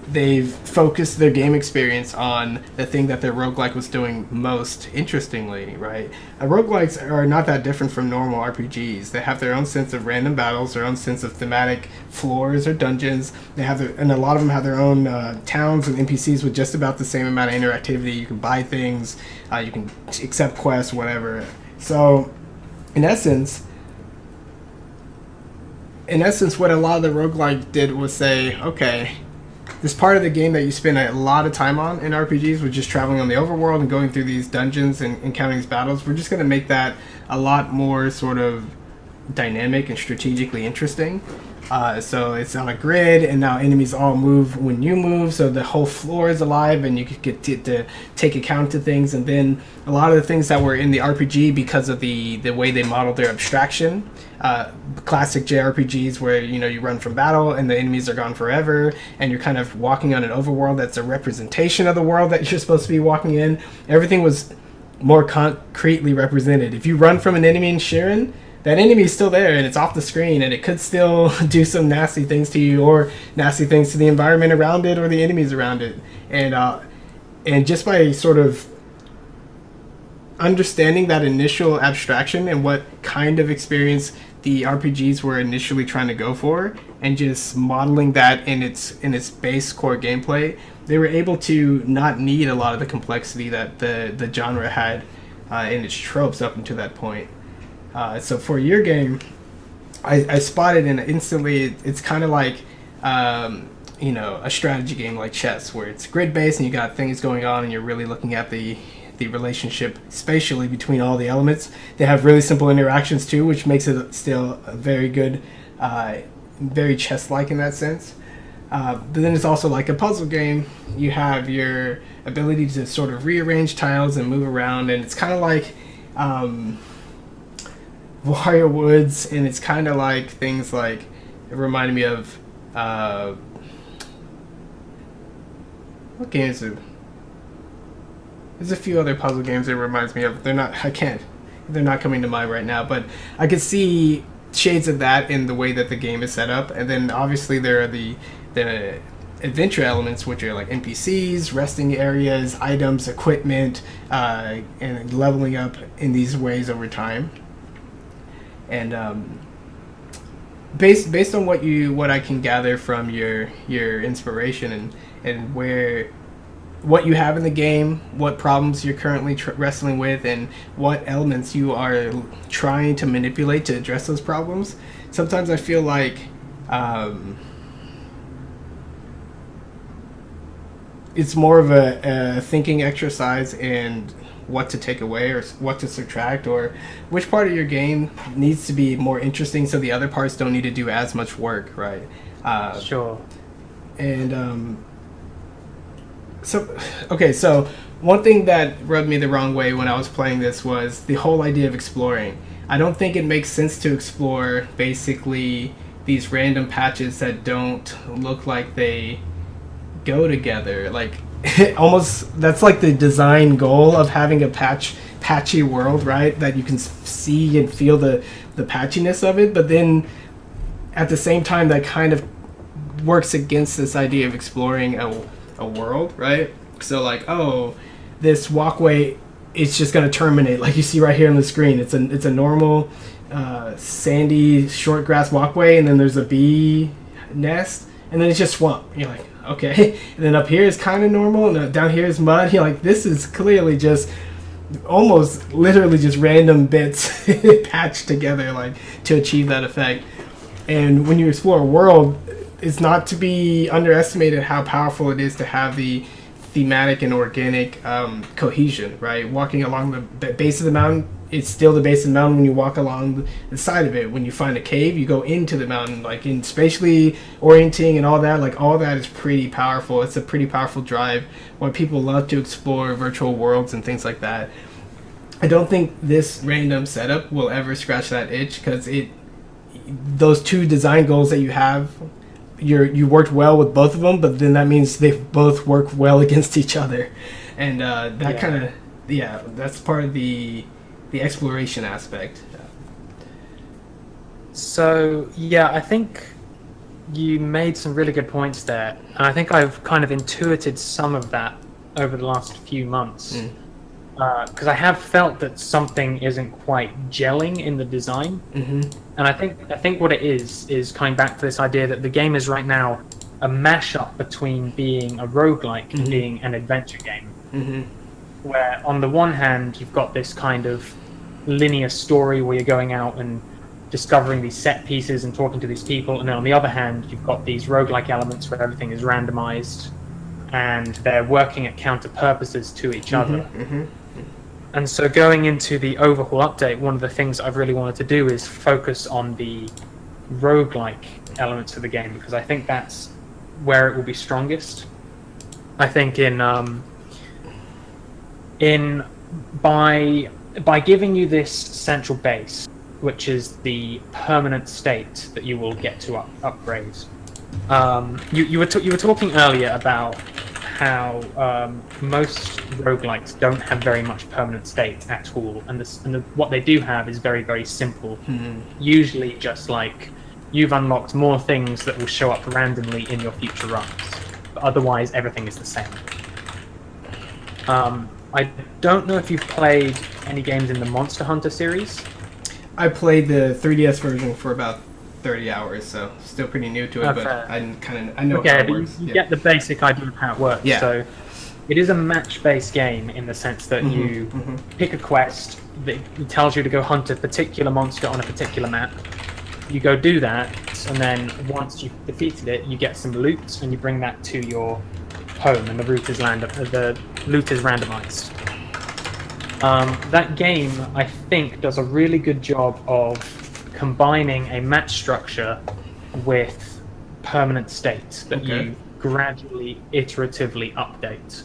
they've focused their game experience on the thing that their roguelike was doing most interestingly, right? Roguelikes are not that different from normal RPGs. They have their own sense of random battles, their own sense of thematic floors or dungeons. And a lot of them have their own towns and NPCs with just about the same amount of interactivity. You can buy things, you can accept quests, whatever. So, in essence, what a lot of the roguelike did was say, okay, this part of the game that you spend a lot of time on in RPGs, with just traveling on the overworld and going through these dungeons and encountering these battles, we're just going to make that a lot more sort of dynamic and strategically interesting. So it's on a grid, and now enemies all move when you move, so the whole floor is alive, and you could get to take account of things. And then a lot of the things that were in the RPG, because of the way they modeled their abstraction, classic JRPGs where you run from battle and the enemies are gone forever, and you're kind of walking on an overworld that's a representation of the world that you're supposed to be walking in. Everything was more concretely represented. If you run from an enemy in Shiren, that enemy is still there, and it's off the screen, and it could still do some nasty things to you, or nasty things to the environment around it, or the enemies around it. And just by sort of understanding that initial abstraction and what kind of experience the RPGs were initially trying to go for, and just modeling that in its base core gameplay, they were able to not need a lot of the complexity that the genre had in its tropes up until that point. So for your game, I spotted, and instantly it's kind of like a strategy game like chess, where it's grid based and you got things going on, and you're really looking at the relationship spatially between all the elements. They have really simple interactions too, which makes it still a very good, very chess-like in that sense. But then it's also like a puzzle game. You have your ability to sort of rearrange tiles and move around, and it's kind of like Warrior Woods, and it's kind of like things like, it reminded me of what game is it? There's a few other puzzle games it reminds me of. They're not coming to mind right now, but I could see shades of that in the way that the game is set up. And then obviously there are the adventure elements, which are like NPCs, resting areas, items, equipment, and leveling up in these ways over time. And based on what I can gather from your inspiration and where what you have in the game, what problems you're currently wrestling with, and what elements you are trying to manipulate to address those problems. Sometimes I feel like it's more of a thinking exercise and what to take away or what to subtract, or which part of your game needs to be more interesting so the other parts don't need to do as much work, right? Sure. And so one thing that rubbed me the wrong way when I was playing this was the whole idea of exploring. I don't think it makes sense to explore basically these random patches that don't look like they go together. Like, almost, that's like the design goal of having a patchy world, right? That you can see and feel the patchiness of it, but then at the same time that kind of works against this idea of exploring a world, right? So like, oh, this walkway is just going to terminate, like you see right here on the screen. It's a normal sandy short grass walkway, and then there's a bee nest, and then it's just swamp. You're like, okay. And then up here is kind of normal, and down here is mud. You're like, this is clearly just almost literally just random bits patched together, like, to achieve that effect. And when you explore a world, it's not to be underestimated how powerful it is to have the thematic and organic cohesion, right? Walking along the base of the mountain, it's still the base of the mountain when you walk along the side of it. When you find a cave, you go into the mountain, like in spatially orienting and all that. Like, all that is pretty powerful. It's a pretty powerful drive when people love to explore virtual worlds and things like that. I don't think this random setup will ever scratch that itch, because those two design goals that you have, you worked well with both of them, but then that means they both work well against each other, and that's part of the exploration aspect. So yeah, I think you made some really good points there, and I think I've kind of intuited some of that over the last few months, because I have felt that something isn't quite gelling in the design. And I think what it is coming back to this idea that the game is right now a mashup between being a roguelike and being an adventure game. Where on the one hand you've got this kind of linear story where you're going out and discovering these set pieces and talking to these people, and then on the other hand you've got these roguelike elements where everything is randomized and they're working at counter purposes to each other. And so going into the overhaul update, one of the things I've really wanted to do is focus on the roguelike elements of the game, because I think that's where it will be strongest. I think by giving you this central base, which is the permanent state that you will get to upgrade. You were talking earlier about how most roguelikes don't have very much permanent state at all, and what they do have is very, very simple. Usually just like, you've unlocked more things that will show up randomly in your future runs, but otherwise everything is the same. I don't know if you've played any games in the Monster Hunter series. I played the 3DS version for about 30 hours, so still pretty new to it, but I know how it works. You get the basic idea of how it works. Yeah. So it is a match-based game in the sense that you pick a quest that tells you to go hunt a particular monster on a particular map. You go do that, and then once you've defeated it, you get some loot, and you bring that to your home, and the loot is randomized. That game, I think, does a really good job of combining a match structure with permanent state that you gradually, iteratively update.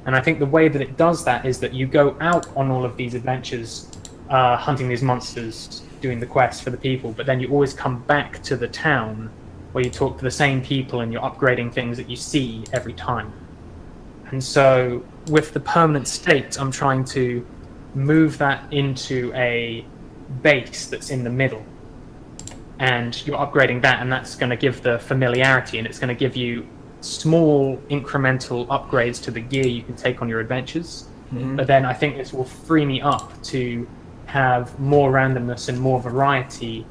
And I think the way that it does that is that you go out on all of these adventures, hunting these monsters, doing the quests for the people, but then you always come back to the town where you talk to the same people and you're upgrading things that you see every time. And so with the permanent state, I'm trying to move that into a base that's in the middle, and you're upgrading that, and that's going to give the familiarity, and it's going to give you small incremental upgrades to the gear you can take on your adventures. But then I think this will free me up to have more randomness and more variety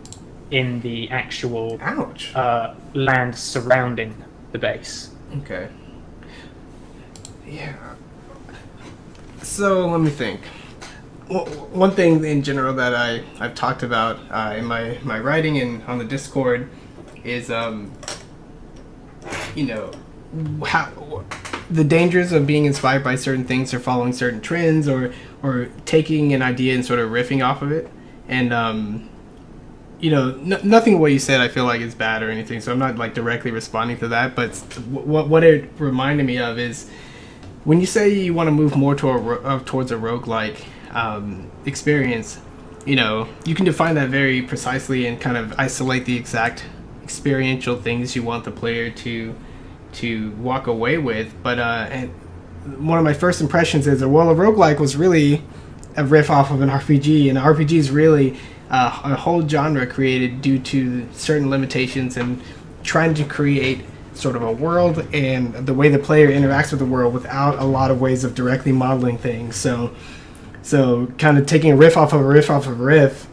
in the actual land surrounding the base. Okay. Yeah, So let me think. One thing in general that I've talked about in my writing and on the Discord is how the dangers of being inspired by certain things or following certain trends or taking an idea and sort of riffing off of it. And nothing what you said I feel like is bad or anything, so I'm not like directly responding to that. But what it reminded me of is when you say you want to move more towards a roguelike experience, you can define that very precisely and kind of isolate the exact experiential things you want the player to walk away with. But and one of my first impressions is a roguelike was really a riff off of an RPG, and RPG is really a whole genre created due to certain limitations and trying to create sort of a world and the way the player interacts with the world without a lot of ways of directly modeling things. So kind of taking a riff off of a riff off of a riff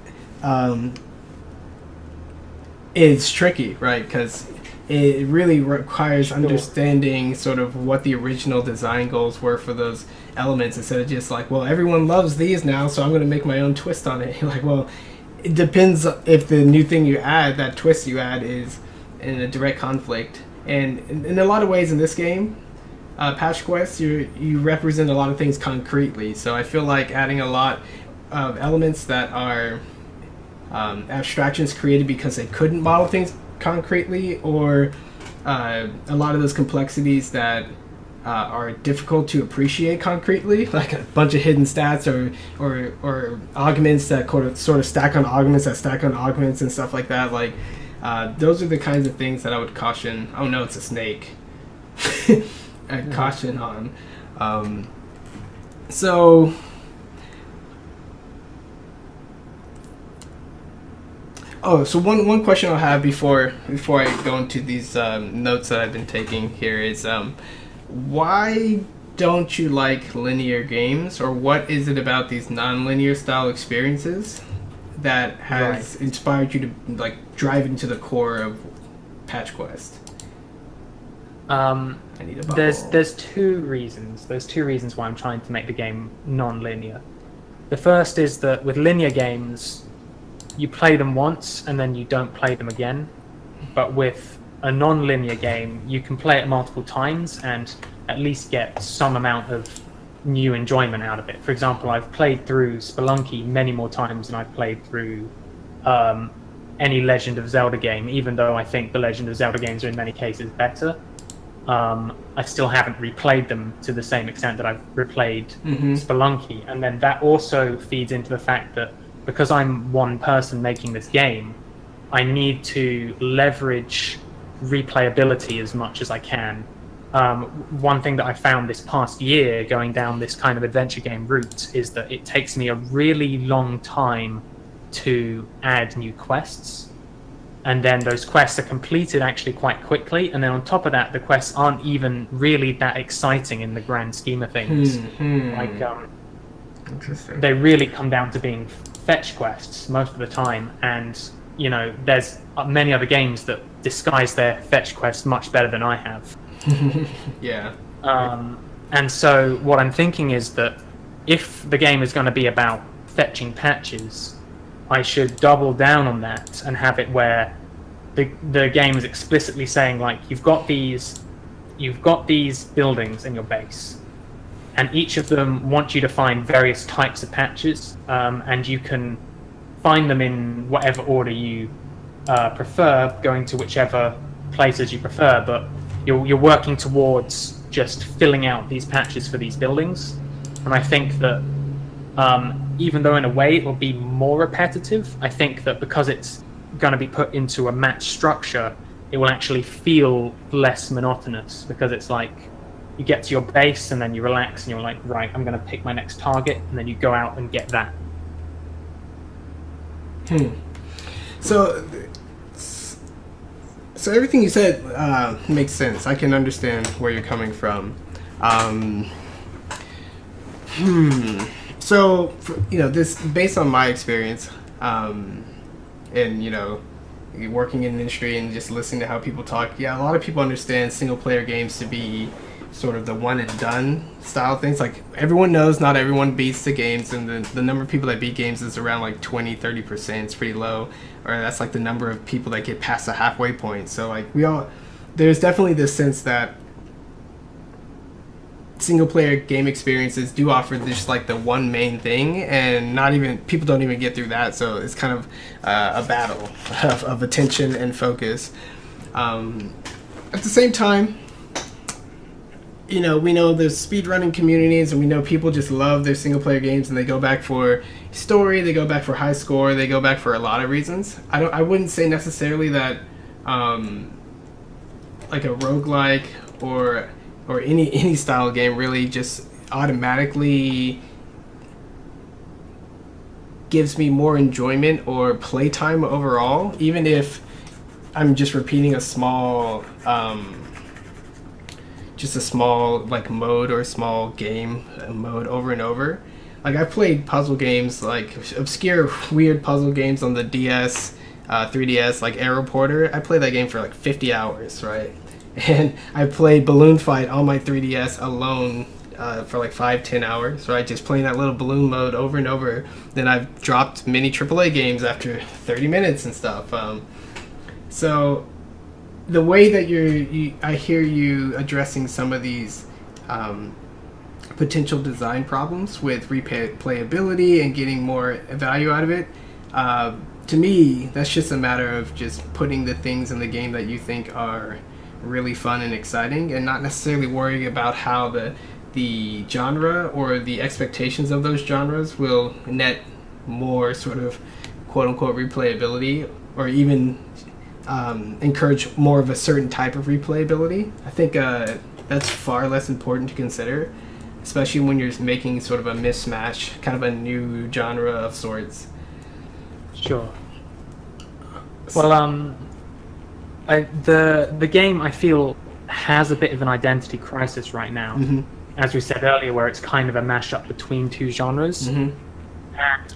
is tricky, right? Because it really requires understanding sort of what the original design goals were for those elements, instead of just like, well, everyone loves these now, so I'm going to make my own twist on it. You're like, well, it depends if the new thing you add, that twist you add, is in a direct conflict. And in a lot of ways in this game, Patch Quest, you represent a lot of things concretely. So I feel like adding a lot of elements that are abstractions created because they couldn't model things concretely, or a lot of those complexities that are difficult to appreciate concretely, like a bunch of hidden stats or augments that sort of stack on augments that stack on augments and stuff like that. Like those are the kinds of things that I would caution. Oh no, it's a snake. I'd caution on. So one question I'll have before I go into these notes that I've been taking here is why don't you like linear games, or what is it about these non-linear style experiences that has inspired you to like drive into the core of Patch Quest? I need a bubble. There's two reasons. There's two reasons why I'm trying to make the game non-linear. The first is that with linear games, you play them once and then you don't play them again. But with a non-linear game, you can play it multiple times and at least get some amount of new enjoyment out of it. For example, I've played through Spelunky many more times than I've played through any Legend of Zelda game, even though I think the Legend of Zelda games are in many cases better. I still haven't replayed them to the same extent that I've replayed Spelunky. And then that also feeds into the fact that because I'm one person making this game, I need to leverage replayability as much as I can. One thing that I found this past year going down this kind of adventure game route is that it takes me a really long time to add new quests. And then those quests are completed actually quite quickly. And then on top of that, the quests aren't even really that exciting in the grand scheme of things. Like, they really come down to being fetch quests most of the time. And, there's many other games that disguise their fetch quests much better than I have. Yeah. And so what I'm thinking is that if the game is going to be about fetching patches, I should double down on that and have it where the game is explicitly saying, like, you've got these buildings in your base, and each of them want you to find various types of patches, and you can find them in whatever order you prefer, going to whichever places you prefer, but you're working towards just filling out these patches for these buildings. And I think that even though in a way it will be more repetitive, I think that because it's going to be put into a match structure, it will actually feel less monotonous, because it's like you get to your base and then you relax and you're like, right, I'm going to pick my next target, and then you go out and get that. So everything you said makes sense. I can understand where you're coming from. So, this based on my experience, and working in the industry and just listening to how people talk. Yeah, a lot of people understand single player games to be sort of the one and done style things. Like everyone knows not everyone beats the games, and the number of people that beat games is around like 20-30%. It's pretty low, or that's like the number of people that get past the halfway point. So like there's definitely this sense that single player game experiences do offer just like the one main thing, and not even people don't even get through that. So it's kind of a battle of attention and focus. At the same time, we know there's speedrunning communities, and we know people just love their single player games, and they go back for story, they go back for high score, they go back for a lot of reasons. I wouldn't say necessarily that like a roguelike or any style game really just automatically gives me more enjoyment or playtime overall, even if I'm just repeating a small like mode or a small game mode over and over. Like I played puzzle games, like obscure weird puzzle games on the DS, 3DS, like Aeroporter. I played that game for like 50 hours, right? And I played Balloon Fight on my 3DS alone for like 5-10 hours, right? Just playing that little balloon mode over and over. Then I've dropped many AAA games after 30 minutes and stuff. So the way that I hear you addressing some of these potential design problems with replayability and getting more value out of it, to me, that's just a matter of just putting the things in the game that you think are really fun and exciting, and not necessarily worrying about how the genre or the expectations of those genres will net more sort of quote-unquote replayability, or even encourage more of a certain type of replayability. I think that's far less important to consider, especially when you're making sort of a mismatch, kind of a new genre of sorts. Sure. Well, the game, I feel, has a bit of an identity crisis right now. Mm-hmm. As we said earlier, where it's kind of a mashup between two genres. Mm-hmm. And,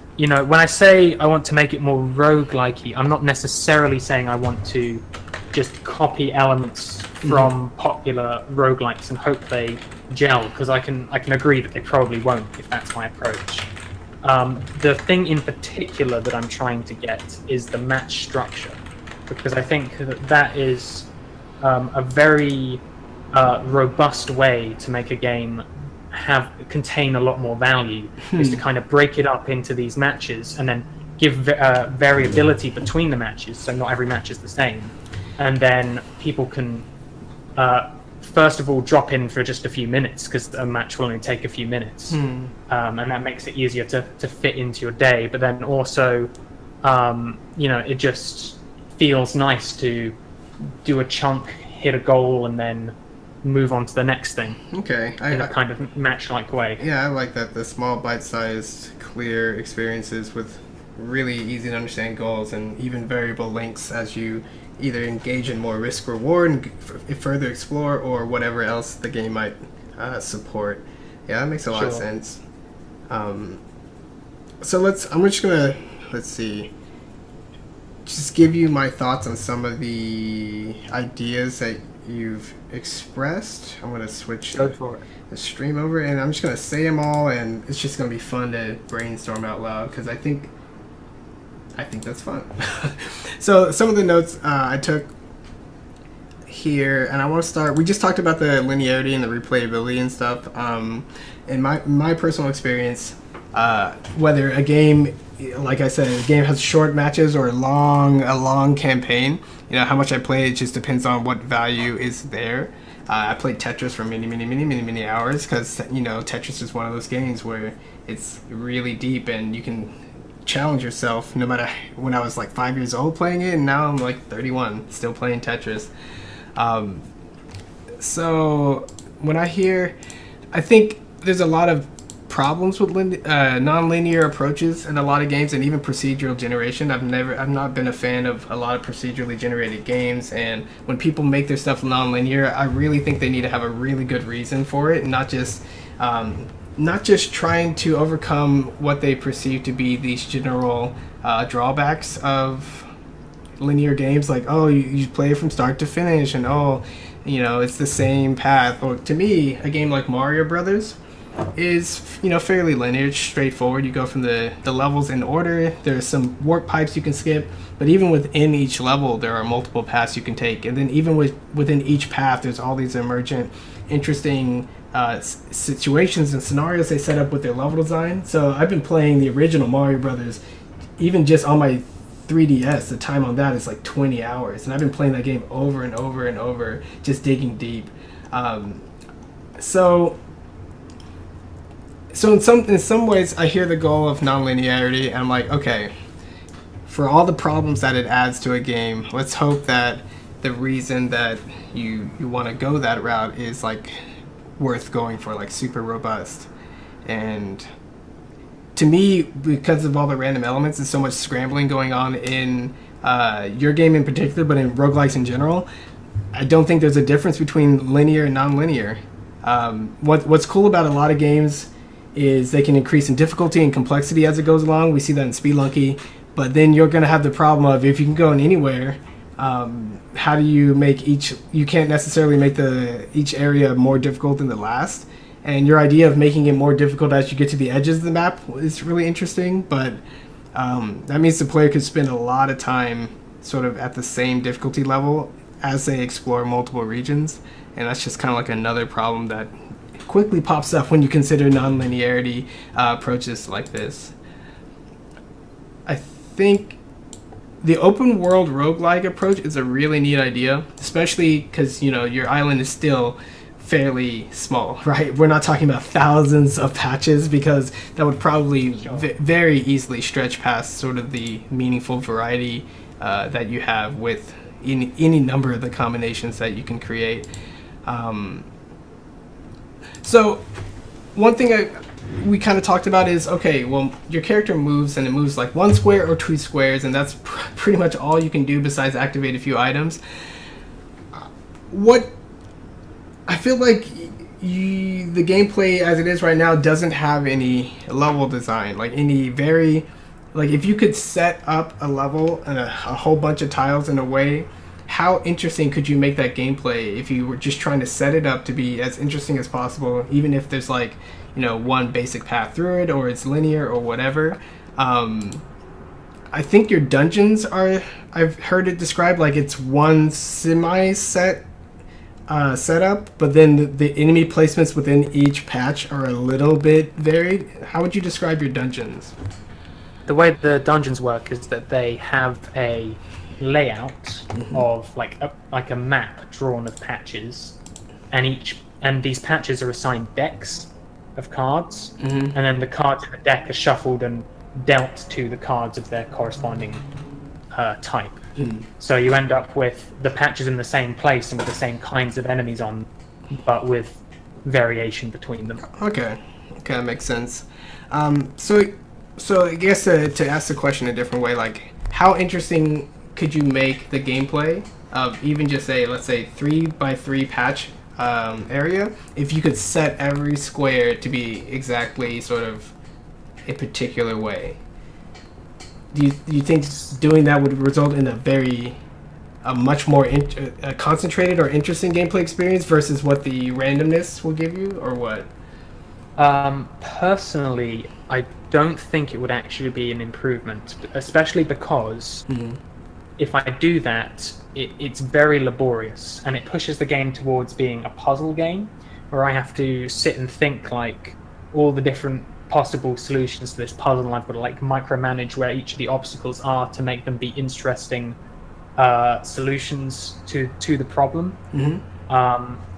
when I say I want to make it more roguelike-y, I'm not necessarily saying I want to just copy elements from popular roguelikes and hope they gel, because I can agree that they probably won't if that's my approach. The thing in particular that I'm trying to get is the match structure, because I think that is a very robust way to make a game contain a lot more value, is to kind of break it up into these matches and then give variability between the matches, so not every match is the same, and then people can first of all drop in for just a few minutes, because a match will only take a few minutes, and that makes it easier to fit into your day. But then also it just feels nice to do a chunk, hit a goal, and then move on to the next thing. Okay. In a kind of match-like way. Yeah, I like that. The small, bite-sized, clear experiences with really easy to understand goals and even variable links as you either engage in more risk-reward and further explore, or whatever else the game might support. Yeah, that makes a lot of sense. So I'm just gonna, just give you my thoughts on some of the ideas that you've expressed. I'm going to switch the stream over, and I'm just going to say them all, and it's just going to be fun to brainstorm out loud, because I think that's fun. So some of the notes I took here, and I want to start, we just talked about the linearity and the replayability and stuff. In my personal experience, whether a game, like I said, a game has short matches or a long campaign, how much I play, it just depends on what value is there. I played Tetris for many hours, because Tetris is one of those games where it's really deep and you can challenge yourself. No matter when I was like 5 years old playing it, and now I'm like 31 still playing Tetris. So when I think there's a lot of problems with non-linear approaches in a lot of games, and even procedural generation. I've not been a fan of a lot of procedurally generated games, and when people make their stuff non-linear, I really think they need to have a really good reason for it, and not just trying to overcome what they perceive to be these general drawbacks of linear games, like, oh, you play it from start to finish, and it's the same path. Or to me, a game like Mario Brothers is fairly linear, straightforward. You go from the levels in order. There's some warp pipes you can skip, but even within each level there are multiple paths you can take, and then even within each path there's all these emergent interesting situations and scenarios they set up with their level design. So I've been playing the original Mario Brothers, even just on my 3DS. The time on that is like 20 hours, and I've been playing that game over and over and over, just digging deep. So in some ways, I hear the goal of nonlinearity, and I'm like, okay, for all the problems that it adds to a game, let's hope that the reason that you want to go that route is like worth going for, like super robust. And to me, because of all the random elements and so much scrambling going on in your game in particular, but in roguelikes in general, I don't think there's a difference between linear and nonlinear. What's cool about a lot of games is they can increase in difficulty and complexity as it goes along. We see that in Spelunky, but then you're going to have the problem of, if you can go in anywhere, how do you make you can't necessarily make each area more difficult than the last. And your idea of making it more difficult as you get to the edges of the map is really interesting, but that means the player could spend a lot of time sort of at the same difficulty level as they explore multiple regions, and that's just kind of like another problem that quickly pops up when you consider non-linearity approaches like this. I think the open world roguelike approach is a really neat idea, especially because your island is still fairly small, right? We're not talking about thousands of patches, because that would probably very easily stretch past sort of the meaningful variety that you have with any number of the combinations that you can create. So one thing we kind of talked about is, okay, well, your character moves, and it moves like 1 square or 2 squares, and that's pretty much all you can do besides activate a few items. I feel like the gameplay as it is right now doesn't have any level design, like if you could set up a level and a whole bunch of tiles in a way, how interesting could you make that gameplay if you were just trying to set it up to be as interesting as possible, even if there's like one basic path through it, or it's linear or whatever. I think your dungeons I've heard it described like it's one setup, but then the enemy placements within each patch are a little bit varied. How would you describe your dungeons? The way the dungeons work is that they have a layout of like a map drawn of patches, and these patches are assigned decks of cards, and then the cards in the deck are shuffled and dealt to the cards of their corresponding type. So you end up with the patches in the same place and with the same kinds of enemies on, but with variation between them. Okay, that makes sense. So I guess to ask the question a different way, like how interesting could you make the gameplay of even just let's say 3x3 patch area, if you could set every square to be exactly sort of a particular way? Do you think doing that would result in a much more concentrated or interesting gameplay experience versus what the randomness will give you, or what? Personally, I don't think it would actually be an improvement, especially because if I do that, it's very laborious, and it pushes the game towards being a puzzle game, where I have to sit and think like all the different possible solutions to this puzzle, and I've got to like micromanage where each of the obstacles are to make them be interesting solutions to the problem.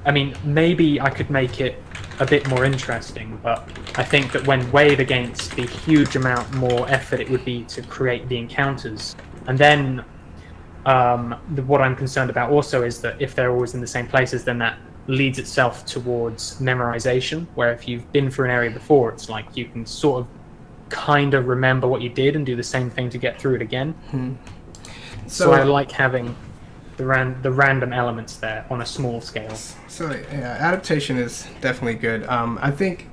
I mean, maybe I could make it a bit more interesting, but I think that when weighed against the huge amount more effort it would be to create the encounters, and then what I'm concerned about also is that if they're always in the same places, then that leads itself towards memorization, where if you've been through an area before, it's like you can sort of kind of remember what you did and do the same thing to get through it again. So I like having the random elements there on a small scale. So yeah, adaptation is definitely good. I think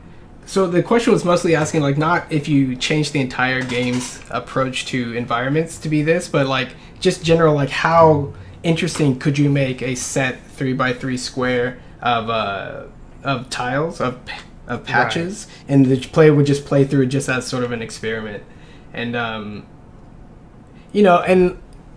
so. The question was mostly asking like not if you change the entire game's approach to environments to be this, but like just general, like how interesting could you make a set 3x3 square of tiles of patches, right. And the player would just play through it just as sort of an experiment, and and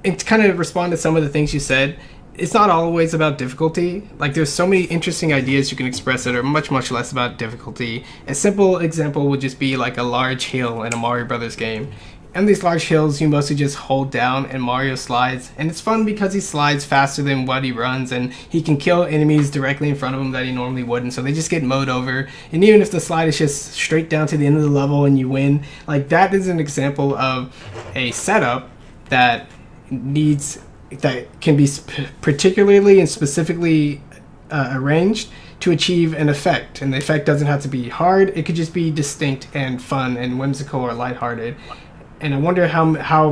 to kind of respond to some of the things you said. It's not always about difficulty. Like, there's so many interesting ideas you can express that are much, much less about difficulty. A simple example would just be like a large hill in a Mario Brothers game. And these large hills, you mostly just hold down and Mario slides. And it's fun because he slides faster than what he runs, and he can kill enemies directly in front of him that he normally wouldn't. So they just get mowed over. And even if the slide is just straight down to the end of the level and you win, like, that is an example of a setup that can be particularly and specifically arranged to achieve an effect. And the effect doesn't have to be hard. It could just be distinct and fun and whimsical or lighthearted. And I wonder how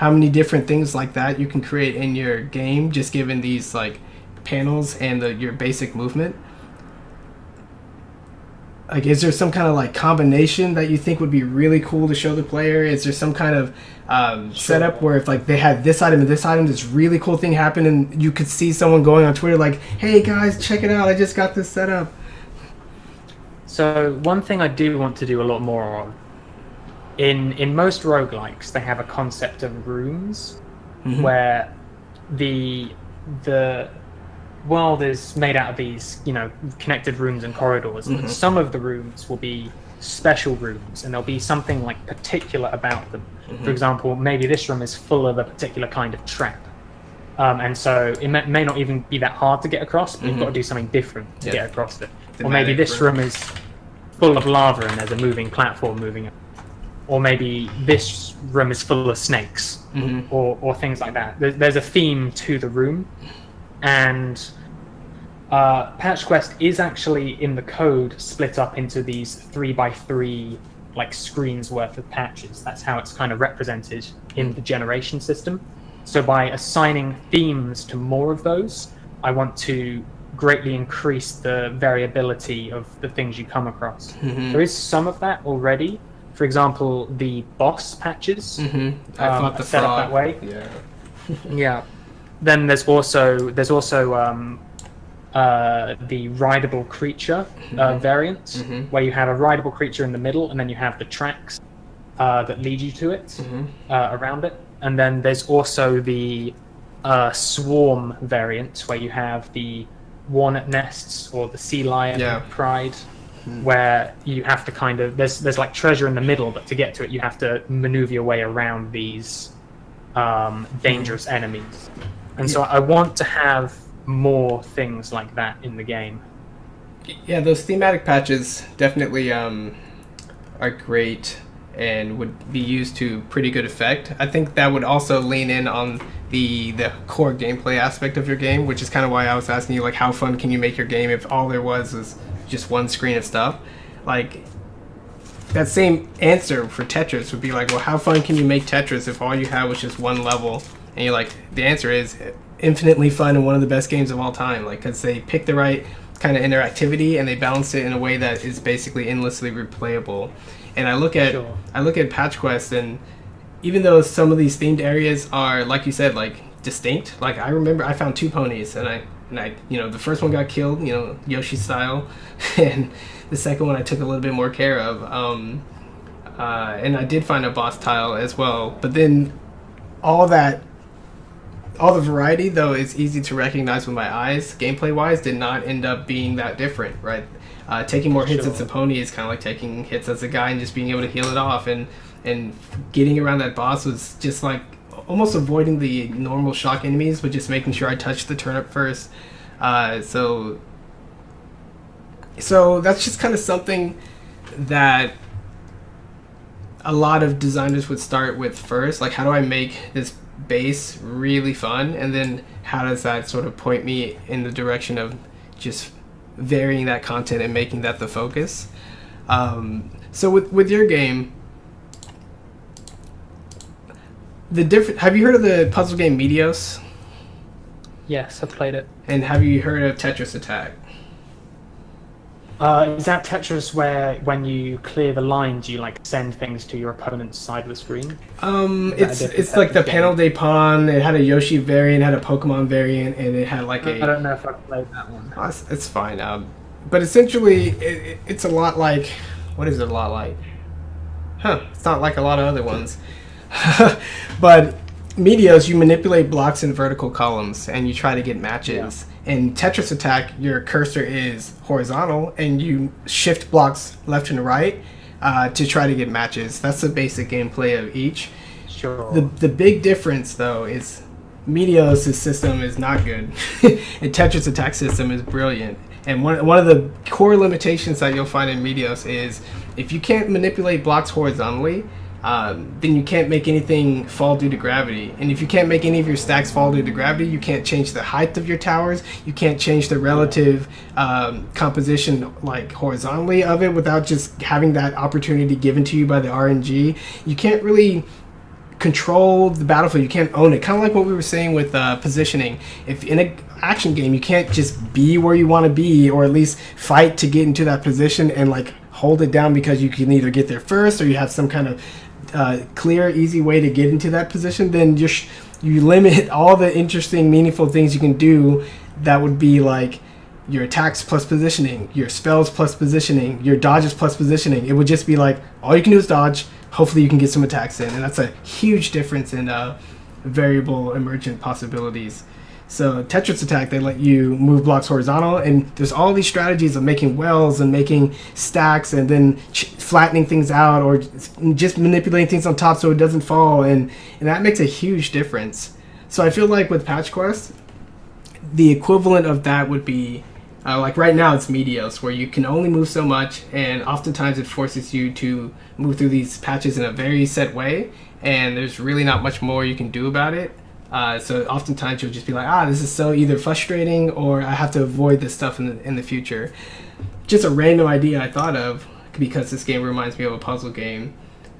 many different things like that you can create in your game, just given these like panels and your basic movement. Like, is there some kind of like combination that you think would be really cool to show the player? Is there some kind of setup where if like they had this item and this really cool thing happened, and you could see someone going on Twitter like, "Hey guys, check it out! I just got this set up." So one thing I do want to do a lot more of, in most roguelikes, they have a concept of rooms, mm-hmm. where the world is made out of these, connected rooms and corridors. Mm-hmm. And some of the rooms will be special rooms, and there'll be something like particular about them. Mm-hmm. For example, maybe this room is full of a particular kind of trap. And so it may not even be that hard to get across, but mm-hmm. you've got to do something different to get across it. Or maybe this room is full of lava and there's a moving platform moving up. Or maybe this room is full of snakes, mm-hmm. or things like that. There's a theme to the room. And Patch Quest is actually in the code split up into these 3x3 like screens worth of patches. That's how it's kind of represented in the generation system. So by assigning themes to more of those, I want to greatly increase the variability of the things you come across. Mm-hmm. There is some of that already. For example, the boss patches I set up that way. Yeah. Yeah. Then there's also the rideable creature variant, mm-hmm. where you have a rideable creature in the middle, and then you have the tracks that lead you to it, mm-hmm. Around it. And then there's also the swarm variant, where you have the walnut nests or the sea lion pride, mm-hmm. where you have to kind of there's like treasure in the middle, but to get to it you have to maneuver your way around these dangerous mm-hmm. enemies. And so I want to have more things like that in the game. Yeah, those thematic patches definitely are great and would be used to pretty good effect. I think that would also lean in on the core gameplay aspect of your game, which is kind of why I was asking you, like, how fun can you make your game if all there was just one screen of stuff? Like, that same answer for Tetris would be like, well, how fun can you make Tetris if all you had was just one level? And you're like, the answer is infinitely fun and one of the best games of all time. Like, because they pick the right kind of interactivity and they balance it in a way that is basically endlessly replayable. And I look at Patch Quest, and even though some of these themed areas are, like you said, like distinct. Like, I remember I found two ponies, and I the first one got killed, Yoshi style, and the second one I took a little bit more care of. And I did find a boss tile as well. But then all the variety, though, is easy to recognize with my eyes, gameplay-wise, did not end up being that different, right? Taking more hits as a pony is kind of like taking hits as a guy and just being able to heal it off. And getting around that boss was just like almost avoiding the normal shock enemies, but just making sure I touched the turnip first. So that's just kind of something that a lot of designers would start with first. Like, how do I make this base really fun, and then how does that sort of point me in the direction of just varying that content and making that the focus. So with your game, have you heard of the puzzle game Meteos? Yes, I've played it. And have you heard of Tetris Attack? Is that Tetris where when you clear the lines, you like send things to your opponent's side of the screen? It's like the Panel de Pon. It had a Yoshi variant, had a Pokemon variant, and it had like I don't know if I've played that one. It's fine. But essentially, it's a lot like. What is it a lot like? It's not like a lot of other ones. But Meteos, you manipulate blocks in vertical columns, and you try to get matches. Yeah. In Tetris Attack, your cursor is horizontal, and you shift blocks left and right to try to get matches. That's the basic gameplay of each. Sure. The big difference, though, is Meteos' system is not good, and Tetris Attack system is brilliant. And one of the core limitations that you'll find in Meteos is if you can't manipulate blocks horizontally, then you can't make anything fall due to gravity. And if you can't make any of your stacks fall due to gravity, you can't change the height of your towers. You can't change the relative composition like horizontally of it without just having that opportunity given to you by the RNG. You can't really control the battlefield. You can't own it. Kind of like what we were saying with positioning. If in an action game, you can't just be where you want to be, or at least fight to get into that position and like hold it down because you can either get there first or you have some kind of clear, easy way to get into that position, then you limit all the interesting, meaningful things you can do. That would be like your attacks plus positioning, your spells plus positioning, your dodges plus positioning. It would just be like, all you can do is dodge. Hopefully you can get some attacks in. And that's a huge difference in variable emergent possibilities. So Tetris Attack, they let you move blocks horizontal, and there's all these strategies of making wells and making stacks and then flattening things out or just manipulating things on top so it doesn't fall, and that makes a huge difference. So I feel like with Patch Quest, the equivalent of that would be, like right now it's Meteos, where you can only move so much, and oftentimes it forces you to move through these patches in a very set way, and there's really not much more you can do about it. So oftentimes you'll just be like, this is so either frustrating or I have to avoid this stuff in the future. Just a random idea I thought of because this game reminds me of a puzzle game.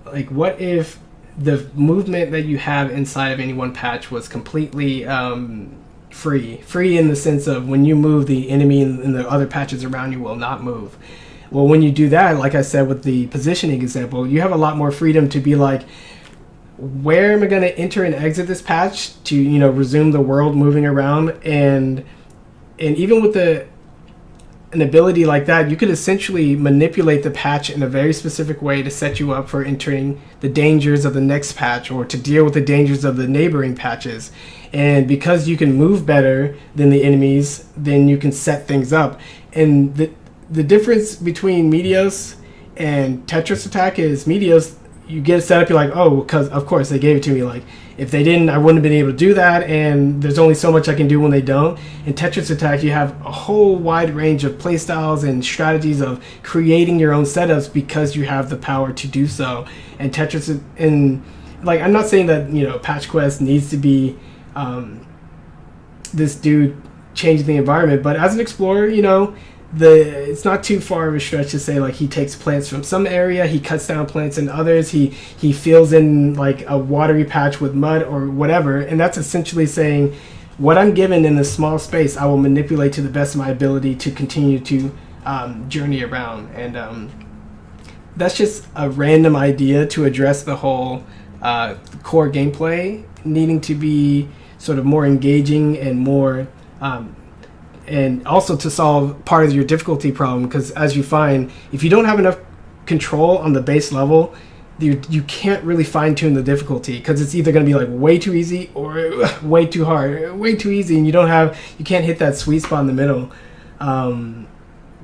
Like, what if the movement that you have inside of any one patch was completely free in the sense of when you move, the enemy and the other patches around you will not move. Well, when you do that, like I said with the positioning example, you have a lot more freedom to be like, where am I going to enter and exit this patch to, resume the world moving around? And even with an ability like that, you could essentially manipulate the patch in a very specific way to set you up for entering the dangers of the next patch or to deal with the dangers of the neighboring patches. And because you can move better than the enemies, then you can set things up. And the difference between Meteos and Tetris Attack is Meteos, you get it set up, you're like, because of course they gave it to me. Like, if they didn't, I wouldn't have been able to do that, and there's only so much I can do when they don't. In Tetris Attack, you have a whole wide range of playstyles and strategies of creating your own setups because you have the power to do so. And Tetris, I'm not saying that, Patch Quest needs to be this dude changing the environment, but as an explorer, it's not too far of a stretch to say like he takes plants from some area, he cuts down plants in others, he fills in like a watery patch with mud or whatever, and that's essentially saying what I'm given in this small space I will manipulate to the best of my ability to continue to journey around. And that's just a random idea to address the whole core gameplay needing to be sort of more engaging and more and also to solve part of your difficulty problem, because as you find, if you don't have enough control on the base level, you can't really fine-tune the difficulty, because it's either going to be like way too easy or way too hard, way too easy, and you can't hit that sweet spot in the middle.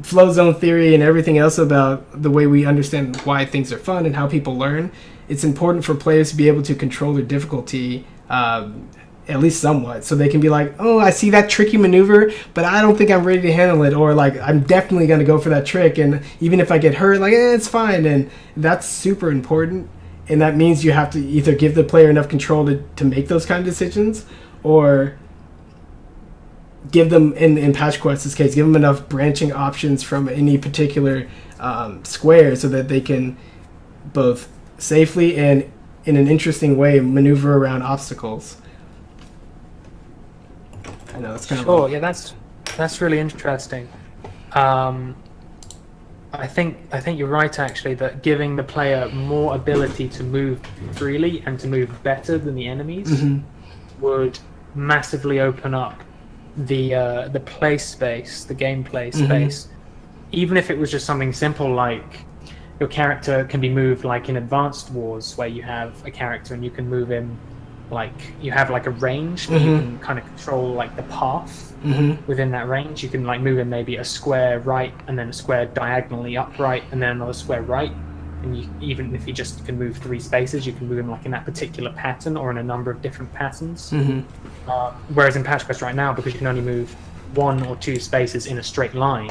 Flow zone theory and everything else about the way we understand why things are fun and how people learn, it's important for players to be able to control their difficulty at least somewhat, so they can be like, I see that tricky maneuver, but I don't think I'm ready to handle it, or like I'm definitely going to go for that trick, and even if I get hurt, like it's fine. And that's super important, and that means you have to either give the player enough control to make those kind of decisions, or give them, in Patch Quest's case, give them enough branching options from any particular square so that they can both safely and in an interesting way maneuver around obstacles. I know, it's kind of yeah, that's really interesting. I think you're right actually that giving the player more ability to move freely and to move better than the enemies would massively open up the play space, the gameplay space. Even if it was just something simple like your character can be moved like in Advanced Wars, where you have a character and you can move him like you have like a range that you can kind of control like the path within that range. You can like move him maybe a square right and then a square diagonally upright and then another square right. And you, even if you just can move 3 spaces, you can move him like in that particular pattern or in a number of different patterns. Whereas in Patch Quest right now, because you can only move 1 or 2 spaces in a straight line,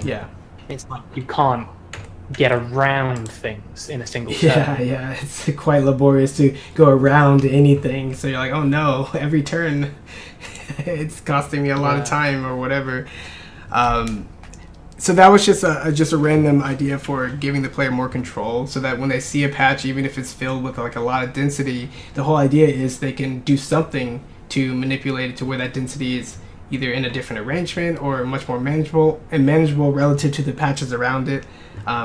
it's like you can't get around things in a single turn. Yeah, it's quite laborious to go around anything. So you're like, oh no, every turn it's costing me a lot of time or whatever. So that was just a random idea for giving the player more control, so that when they see a patch, even if it's filled with like a lot of density, the whole idea is they can do something to manipulate it to where that density is either in a different arrangement or much more manageable relative to the patches around it.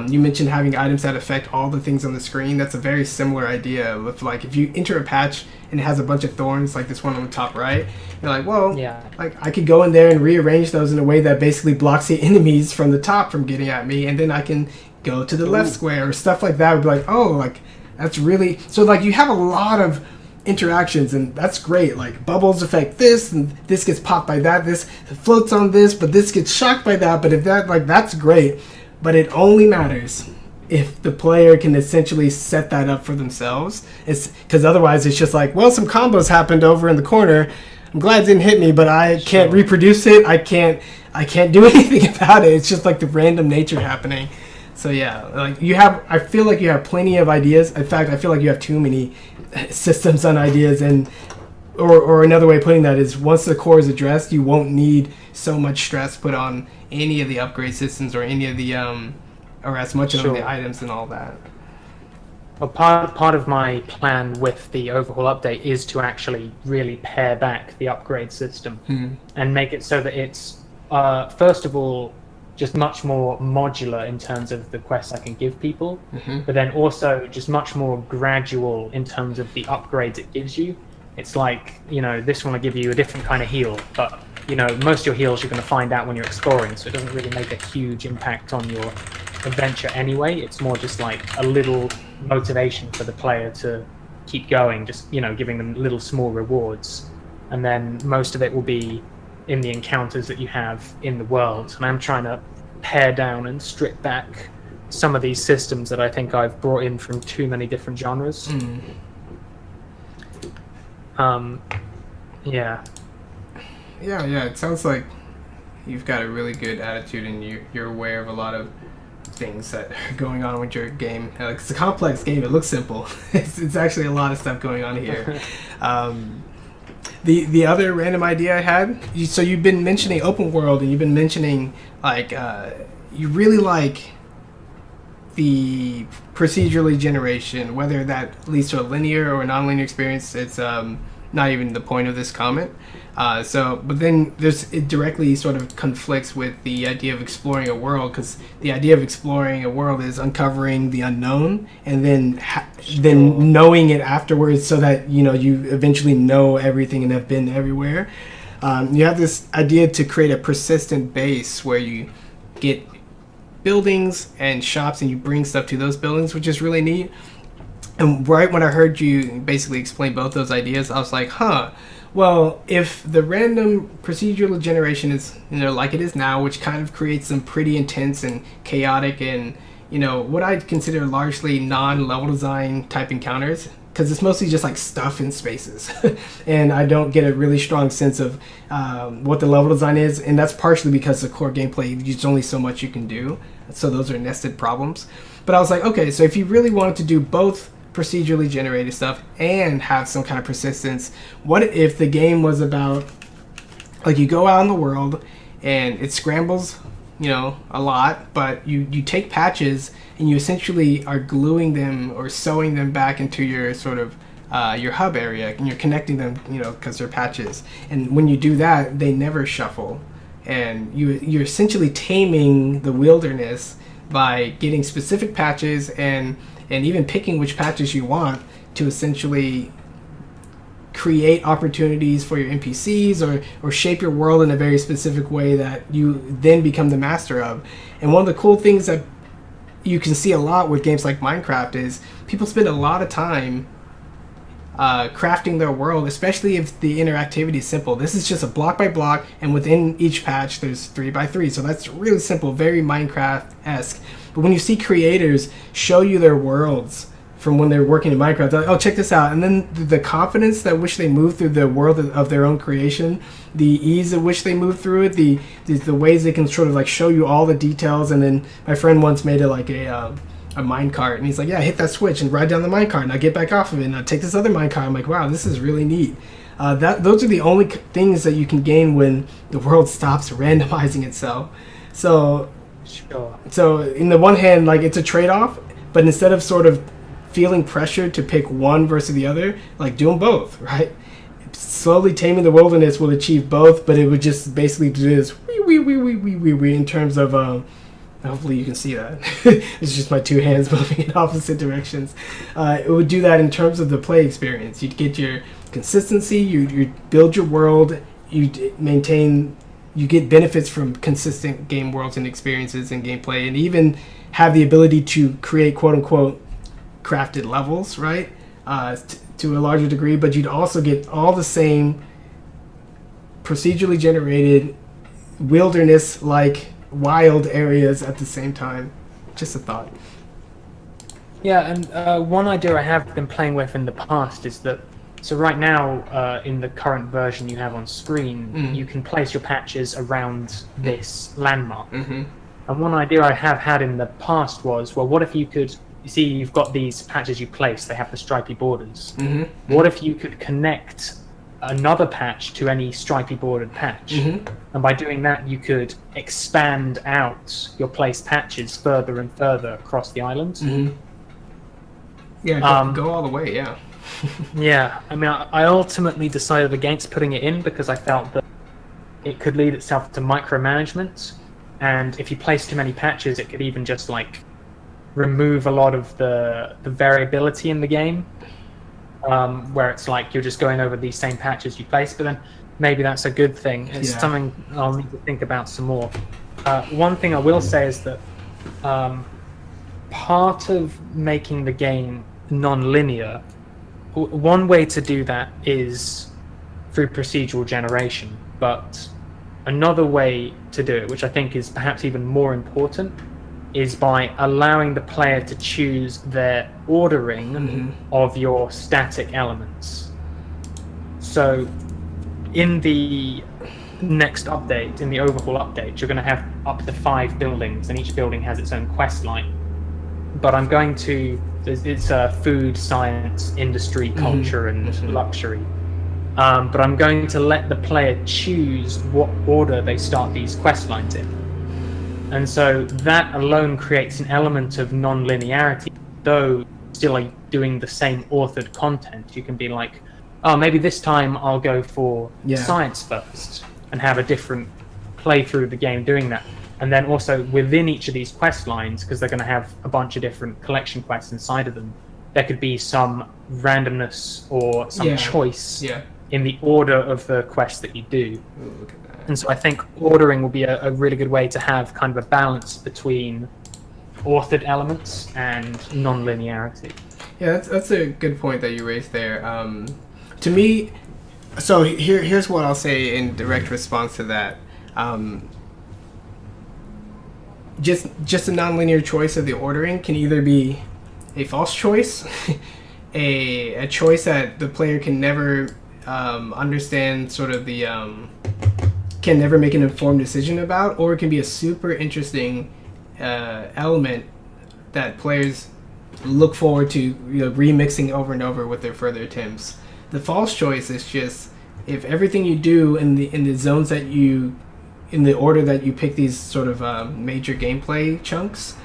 You mentioned having items that affect all the things on the screen. That's a very similar idea with like if you enter a patch and it has a bunch of thorns like this one on the top right, you're like, well, like I could go in there and rearrange those in a way that basically blocks the enemies from the top from getting at me, and then I can go to the left square or stuff like that. Would be like, oh, like that's really so like you have a lot of interactions, and that's great. Like bubbles affect this, and this gets popped by that, this floats on this, but this gets shocked by that. But if that, like, that's great, but it only matters if the player can essentially set that up for themselves. It's because otherwise it's just like, well, some combos happened over in the corner, I'm glad it didn't hit me, but I can't reproduce it. I can't do anything about it. It's just like the random nature happening. So yeah, like I feel like you have plenty of ideas. In fact, I feel like you have too many systems on ideas, and or another way of putting that is once the core is addressed, you won't need so much stress put on any of the upgrade systems or any of the or as much of the items and all that. Well, part of my plan with the overhaul update is to actually really pare back the upgrade system and make it so that it's first of all just much more modular in terms of the quests I can give people, but then also just much more gradual in terms of the upgrades it gives you. It's like, you know, this one will give you a different kind of heal, but, you know, most of your heals you're going to find out when you're exploring, so it doesn't really make a huge impact on your adventure anyway. It's more just like a little motivation for the player to keep going, just, you know, giving them little small rewards. And then most of it will be in the encounters that you have in the world. And I'm trying to pare down and strip back some of these systems that I think I've brought in from too many different genres. Yeah, it sounds like you've got a really good attitude and you're aware of a lot of things that are going on with your game. It's a complex game. It looks simple. It's actually a lot of stuff going on here. The other random idea I had, so you've been mentioning open world, and you've been mentioning like you really like the procedurally generation, whether that leads to a linear or a non-linear experience. It's not even the point of this comment. But then it directly sort of conflicts with the idea of exploring a world, because the idea of exploring a world is uncovering the unknown and then knowing it afterwards, so that you eventually know everything and have been everywhere. You have this idea to create a persistent base where you get buildings and shops and you bring stuff to those buildings, which is really neat. And right when I heard you basically explain both those ideas, I was like, well, if the random procedural generation is, like it is now, which kind of creates some pretty intense and chaotic and, what I'd consider largely non-level design type encounters, because it's mostly just like stuff in spaces. And I don't get a really strong sense of what the level design is. And that's partially because the core gameplay, there's only so much you can do. So those are nested problems. But I was like, okay, so if you really wanted to do both procedurally generated stuff and have some kind of persistence, what if the game was about, like, you go out in the world and it scrambles, a lot, but you take patches and you essentially are gluing them or sewing them back into your sort of your hub area, and you're connecting them, because they're patches. And when you do that, they never shuffle, and you're essentially taming the wilderness by getting specific patches and even picking which patches you want to essentially create opportunities for your NPCs or shape your world in a very specific way that you then become the master of. And one of the cool things that you can see a lot with games like Minecraft is people spend a lot of time crafting their world, especially if the interactivity is simple. This is just a block by block, and within each patch there's 3 by 3, so that's really simple, very Minecraft-esque. But when you see creators show you their worlds from when they're working in Minecraft, they're like, oh, check this out, and then the confidence that which they move through the world of their own creation, the ease at which they move through it, the ways they can sort of like show you all the details. And then my friend once made it like a minecart, and he's like, yeah, hit that switch and ride down the minecart, and I get back off of it and I take this other minecart. I'm like, wow, this is really neat. Those are the only things that you can gain when the world stops randomizing itself. So Sure. So in the one hand, like, it's a trade-off, but instead of sort of feeling pressure to pick one versus the other, like, do them both, right? Slowly Taming the Wilderness will achieve both, but it would just basically do this wee in terms of hopefully you can see that. It's just my two hands moving in opposite directions. It would do that in terms of the play experience. You'd get your consistency, you build your world, you get benefits from consistent game worlds and experiences and gameplay, and even have the ability to create quote-unquote crafted levels, right? To a larger degree, but you'd also get all the same procedurally generated wilderness-like wild areas at the same time. Just a thought. Yeah, and one idea I have been playing with in the past is that, so right now, in the current version you have on screen, you can place your patches around this landmark. Mm-hmm. And one idea I have had in the past was, well, what if you could, you see you've got these patches you place, they have the stripy borders. Mm-hmm. What if you could connect another patch to any stripy bordered patch? Mm-hmm. And by doing that, you could expand out your placed patches further and further across the island. Mm-hmm. Yeah, go all the way, yeah. Yeah, I mean, I ultimately decided against putting it in because I felt that it could lead itself to micromanagement, and if you place too many patches, it could even just like remove a lot of the variability in the game, where it's like you're just going over these same patches you place. But then maybe that's a good thing. It's something I'll need to think about some more. One thing I will say is that part of making the game non-linear, one way to do that is through procedural generation, but another way to do it, which I think is perhaps even more important, is by allowing the player to choose their ordering of your static elements. So in the next update, in the overhaul update, you're going to have up to 5 buildings, and each building has its own quest line. But I'm going to, it's food, science, industry, culture, and luxury. But I'm going to let the player choose what order they start these quest lines in. And so that alone creates an element of non-linearity, though still doing the same authored content. You can be like, oh, maybe this time I'll go for science first, and have a different play through the game doing that. And then also within each of these quest lines, because they're going to have a bunch of different collection quests inside of them, there could be some randomness or some choice in the order of the quests that you do. Ooh, look at that. And so I think ordering will be a really good way to have kind of a balance between authored elements and non-linearity. Yeah, that's a good point that you raised there. To me, so here's what I'll say in direct response to that. Just a non-linear choice of the ordering can either be a false choice, a choice that the player can never understand, sort of the can never make an informed decision about, or it can be a super interesting element that players look forward to, remixing over and over with their further attempts. The false choice is just, if everything you do in the zones that you, in the order that you pick these sort of major gameplay chunks,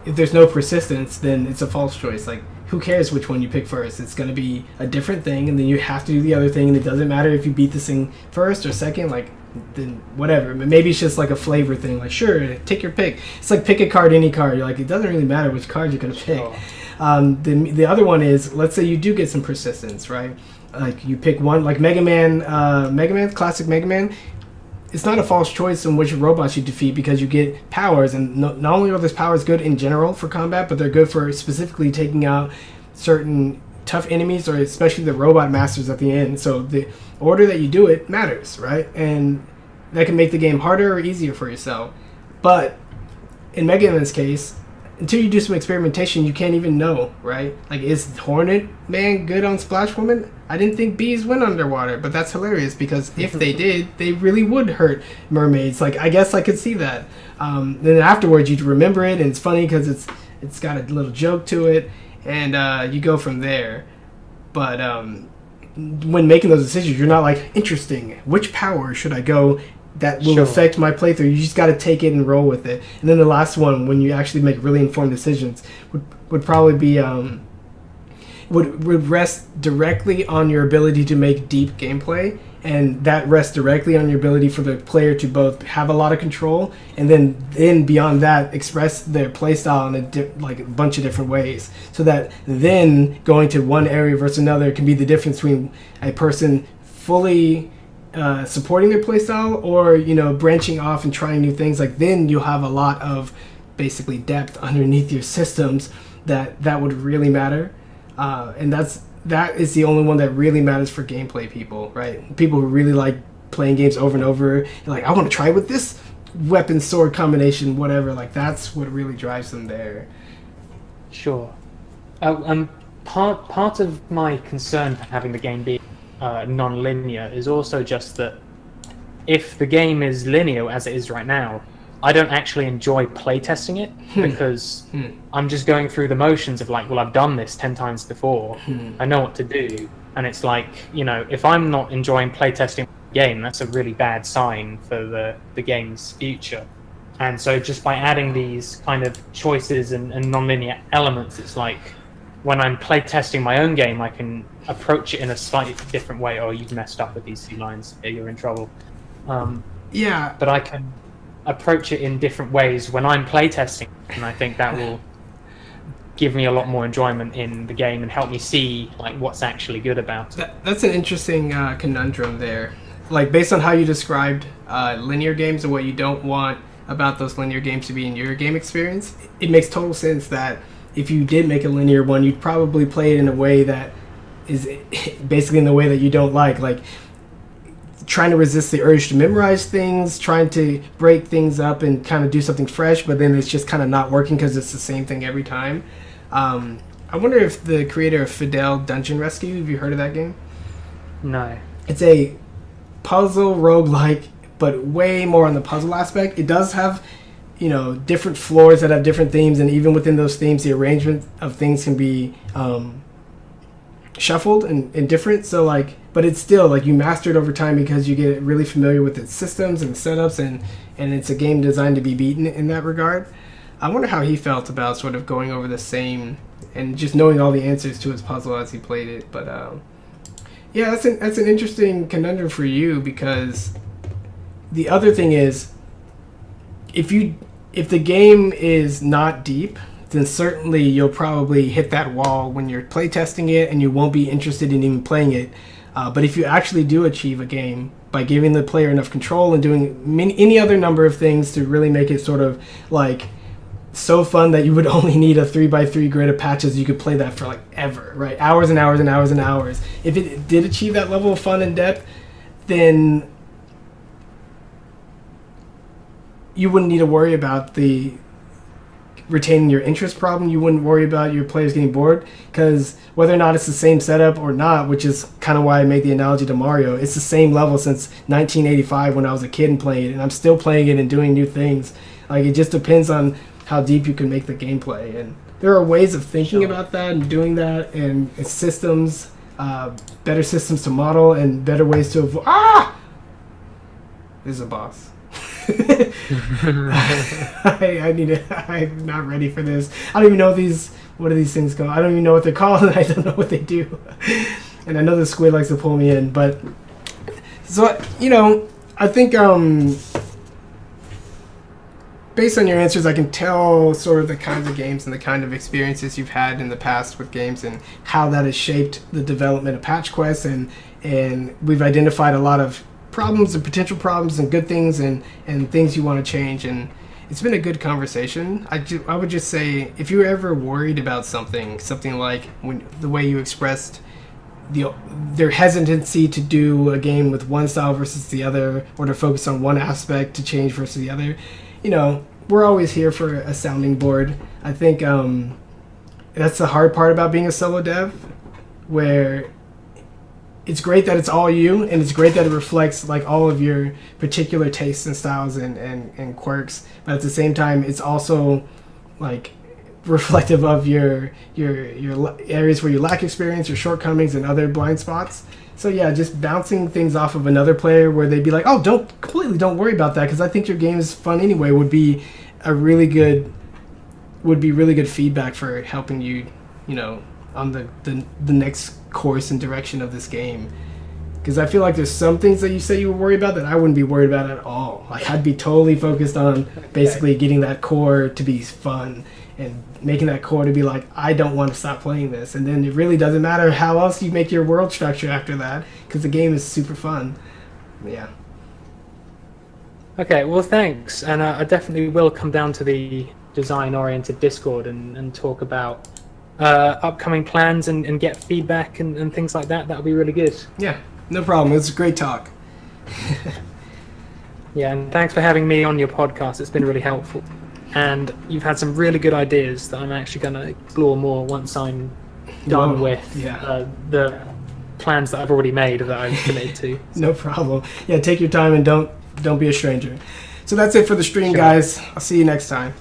if there's no persistence, then it's a false choice. Like, who cares which one you pick first? It's going to be a different thing, and then you have to do the other thing, and it doesn't matter if you beat this thing first or second, like, then whatever. But maybe it's just like a flavor thing, like, sure, take your pick. It's like pick a card, any card. You're like, it doesn't really matter which card you're going to pick. The other one is, let's say you do get some persistence, right? Like, you pick one, like Mega Man, classic Mega Man. It's not a false choice in which robots you defeat because you get powers, and not only are those powers good in general for combat, but they're good for specifically taking out certain tough enemies, or especially the robot masters at the end. So the order that you do it matters, right? And that can make the game harder or easier for yourself. But in Mega Man's case, until you do some experimentation, you can't even know, right? Like, is Hornet Man good on Splash Woman? I didn't think bees went underwater, but that's hilarious because if they did, they really would hurt mermaids. Like, I guess I could see that. Then afterwards, you'd remember it, and it's funny because it's got a little joke to it, and you go from there. But when making those decisions, you're not like, interesting, which power should I go that will affect my playthrough? You just got to take it and roll with it. And then the last one, when you actually make really informed decisions, would probably be would rest directly on your ability to make deep gameplay, and that rests directly on your ability for the player to both have a lot of control and then beyond that express their playstyle in like a bunch of different ways, so that then going to one area versus another can be the difference between a person fully supporting their playstyle or, you know, branching off and trying new things. Like, then you'll have a lot of basically depth underneath your systems that would really matter. And that is the only one that really matters for gameplay people, right? People who really like playing games over and over, like, I want to try with this weapon sword combination, whatever. Like, that's what really drives them there. Sure. Part of my concern for having the game be non-linear is also just that if the game is linear as it is right now, I don't actually enjoy playtesting it because I'm just going through the motions of like, well, I've done this 10 times before. I know what to do. And it's like, you know, if I'm not enjoying playtesting the game, that's a really bad sign for the game's future. And so just by adding these kind of choices and non-linear elements, it's like when I'm playtesting my own game, I can approach it in a slightly different way. Oh, you've messed up with these 2 lines. You're in trouble. Yeah. But I can approach it in different ways when I'm playtesting, and I think that will give me a lot more enjoyment in the game and help me see like what's actually good about it. That's an interesting conundrum there. Like, based on how you described linear games and what you don't want about those linear games to be in your game experience, it makes total sense that if you did make a linear one, you'd probably play it in a way that is basically in the way that you don't like trying to resist the urge to memorize things, trying to break things up and kind of do something fresh, but then it's just kind of not working because it's the same thing every time. I wonder if the creator of Fidel Dungeon Rescue, have you heard of that game? No. It's a puzzle roguelike, but way more on the puzzle aspect. It does have, you know, different floors that have different themes, and even within those themes, the arrangement of things can be shuffled and different. So like, but it's still like you master it over time because you get really familiar with its systems and setups, and it's a game designed to be beaten in that regard. I wonder how he felt about sort of going over the same and just knowing all the answers to his puzzle as he played it. But yeah, that's an interesting conundrum for you, because the other thing is, if the game is not deep, then certainly you'll probably hit that wall when you're playtesting it, and you won't be interested in even playing it. But if you actually do achieve a game by giving the player enough control and doing any other number of things to really make it sort of like so fun that you would only need a 3x3 grid of patches, you could play that for like ever, right? Hours and hours and hours and hours. If it did achieve that level of fun and depth, then you wouldn't need to worry about the retaining your interest problem. You wouldn't worry about your players getting bored, because whether or not it's the same setup or not, which is kind of why I made the analogy to Mario, it's the same level since 1985 when I was a kid and playing it, and I'm still playing it and doing new things. Like, it just depends on how deep you can make the gameplay, and there are ways of thinking about that and doing that, and systems, better systems to model, and better ways to avoid. This is a boss. I'm not ready for this. I don't even know if these what are these things called? I don't even know what they're called, and I don't know what they do. And I know the squid likes to pull me in, but so I think based on your answers, I can tell sort of the kinds of games and the kind of experiences you've had in the past with games and how that has shaped the development of Patch Quest, and we've identified a lot of problems and potential problems and good things and things you want to change, and it's been a good conversation. I would just say, if you're ever worried about something like the way you expressed their hesitancy to do a game with one style versus the other, or to focus on one aspect to change versus the other, we're always here for a sounding board. I think that's the hard part about being a solo dev, where it's great that it's all you, and it's great that it reflects like all of your particular tastes and styles and quirks, but at the same time it's also like reflective of your areas where you lack experience, your shortcomings, and other blind spots. So yeah, just bouncing things off of another player where they'd be like, oh, don't worry about that because I think your game is fun anyway, would be really good feedback for helping you, on the next course and direction of this game. Because I feel like there's some things that you say you were worried about that I wouldn't be worried about at all. Like, I'd be totally focused on basically getting that core to be fun and making that core to be like, I don't want to stop playing this. And then it really doesn't matter how else you make your world structure after that, because the game is super fun. Yeah. Okay, well, thanks. And I definitely will come down to the design-oriented Discord and talk about upcoming plans and get feedback and things like that. That would be really good. Yeah, no problem. It's a great talk. Yeah, and thanks for having me on your podcast. It's been really helpful. And you've had some really good ideas that I'm actually going to explore more once I'm done with the plans that I've already made that I'm committed to. No problem. Yeah, take your time and don't be a stranger. So that's it for the stream, guys. I'll see you next time.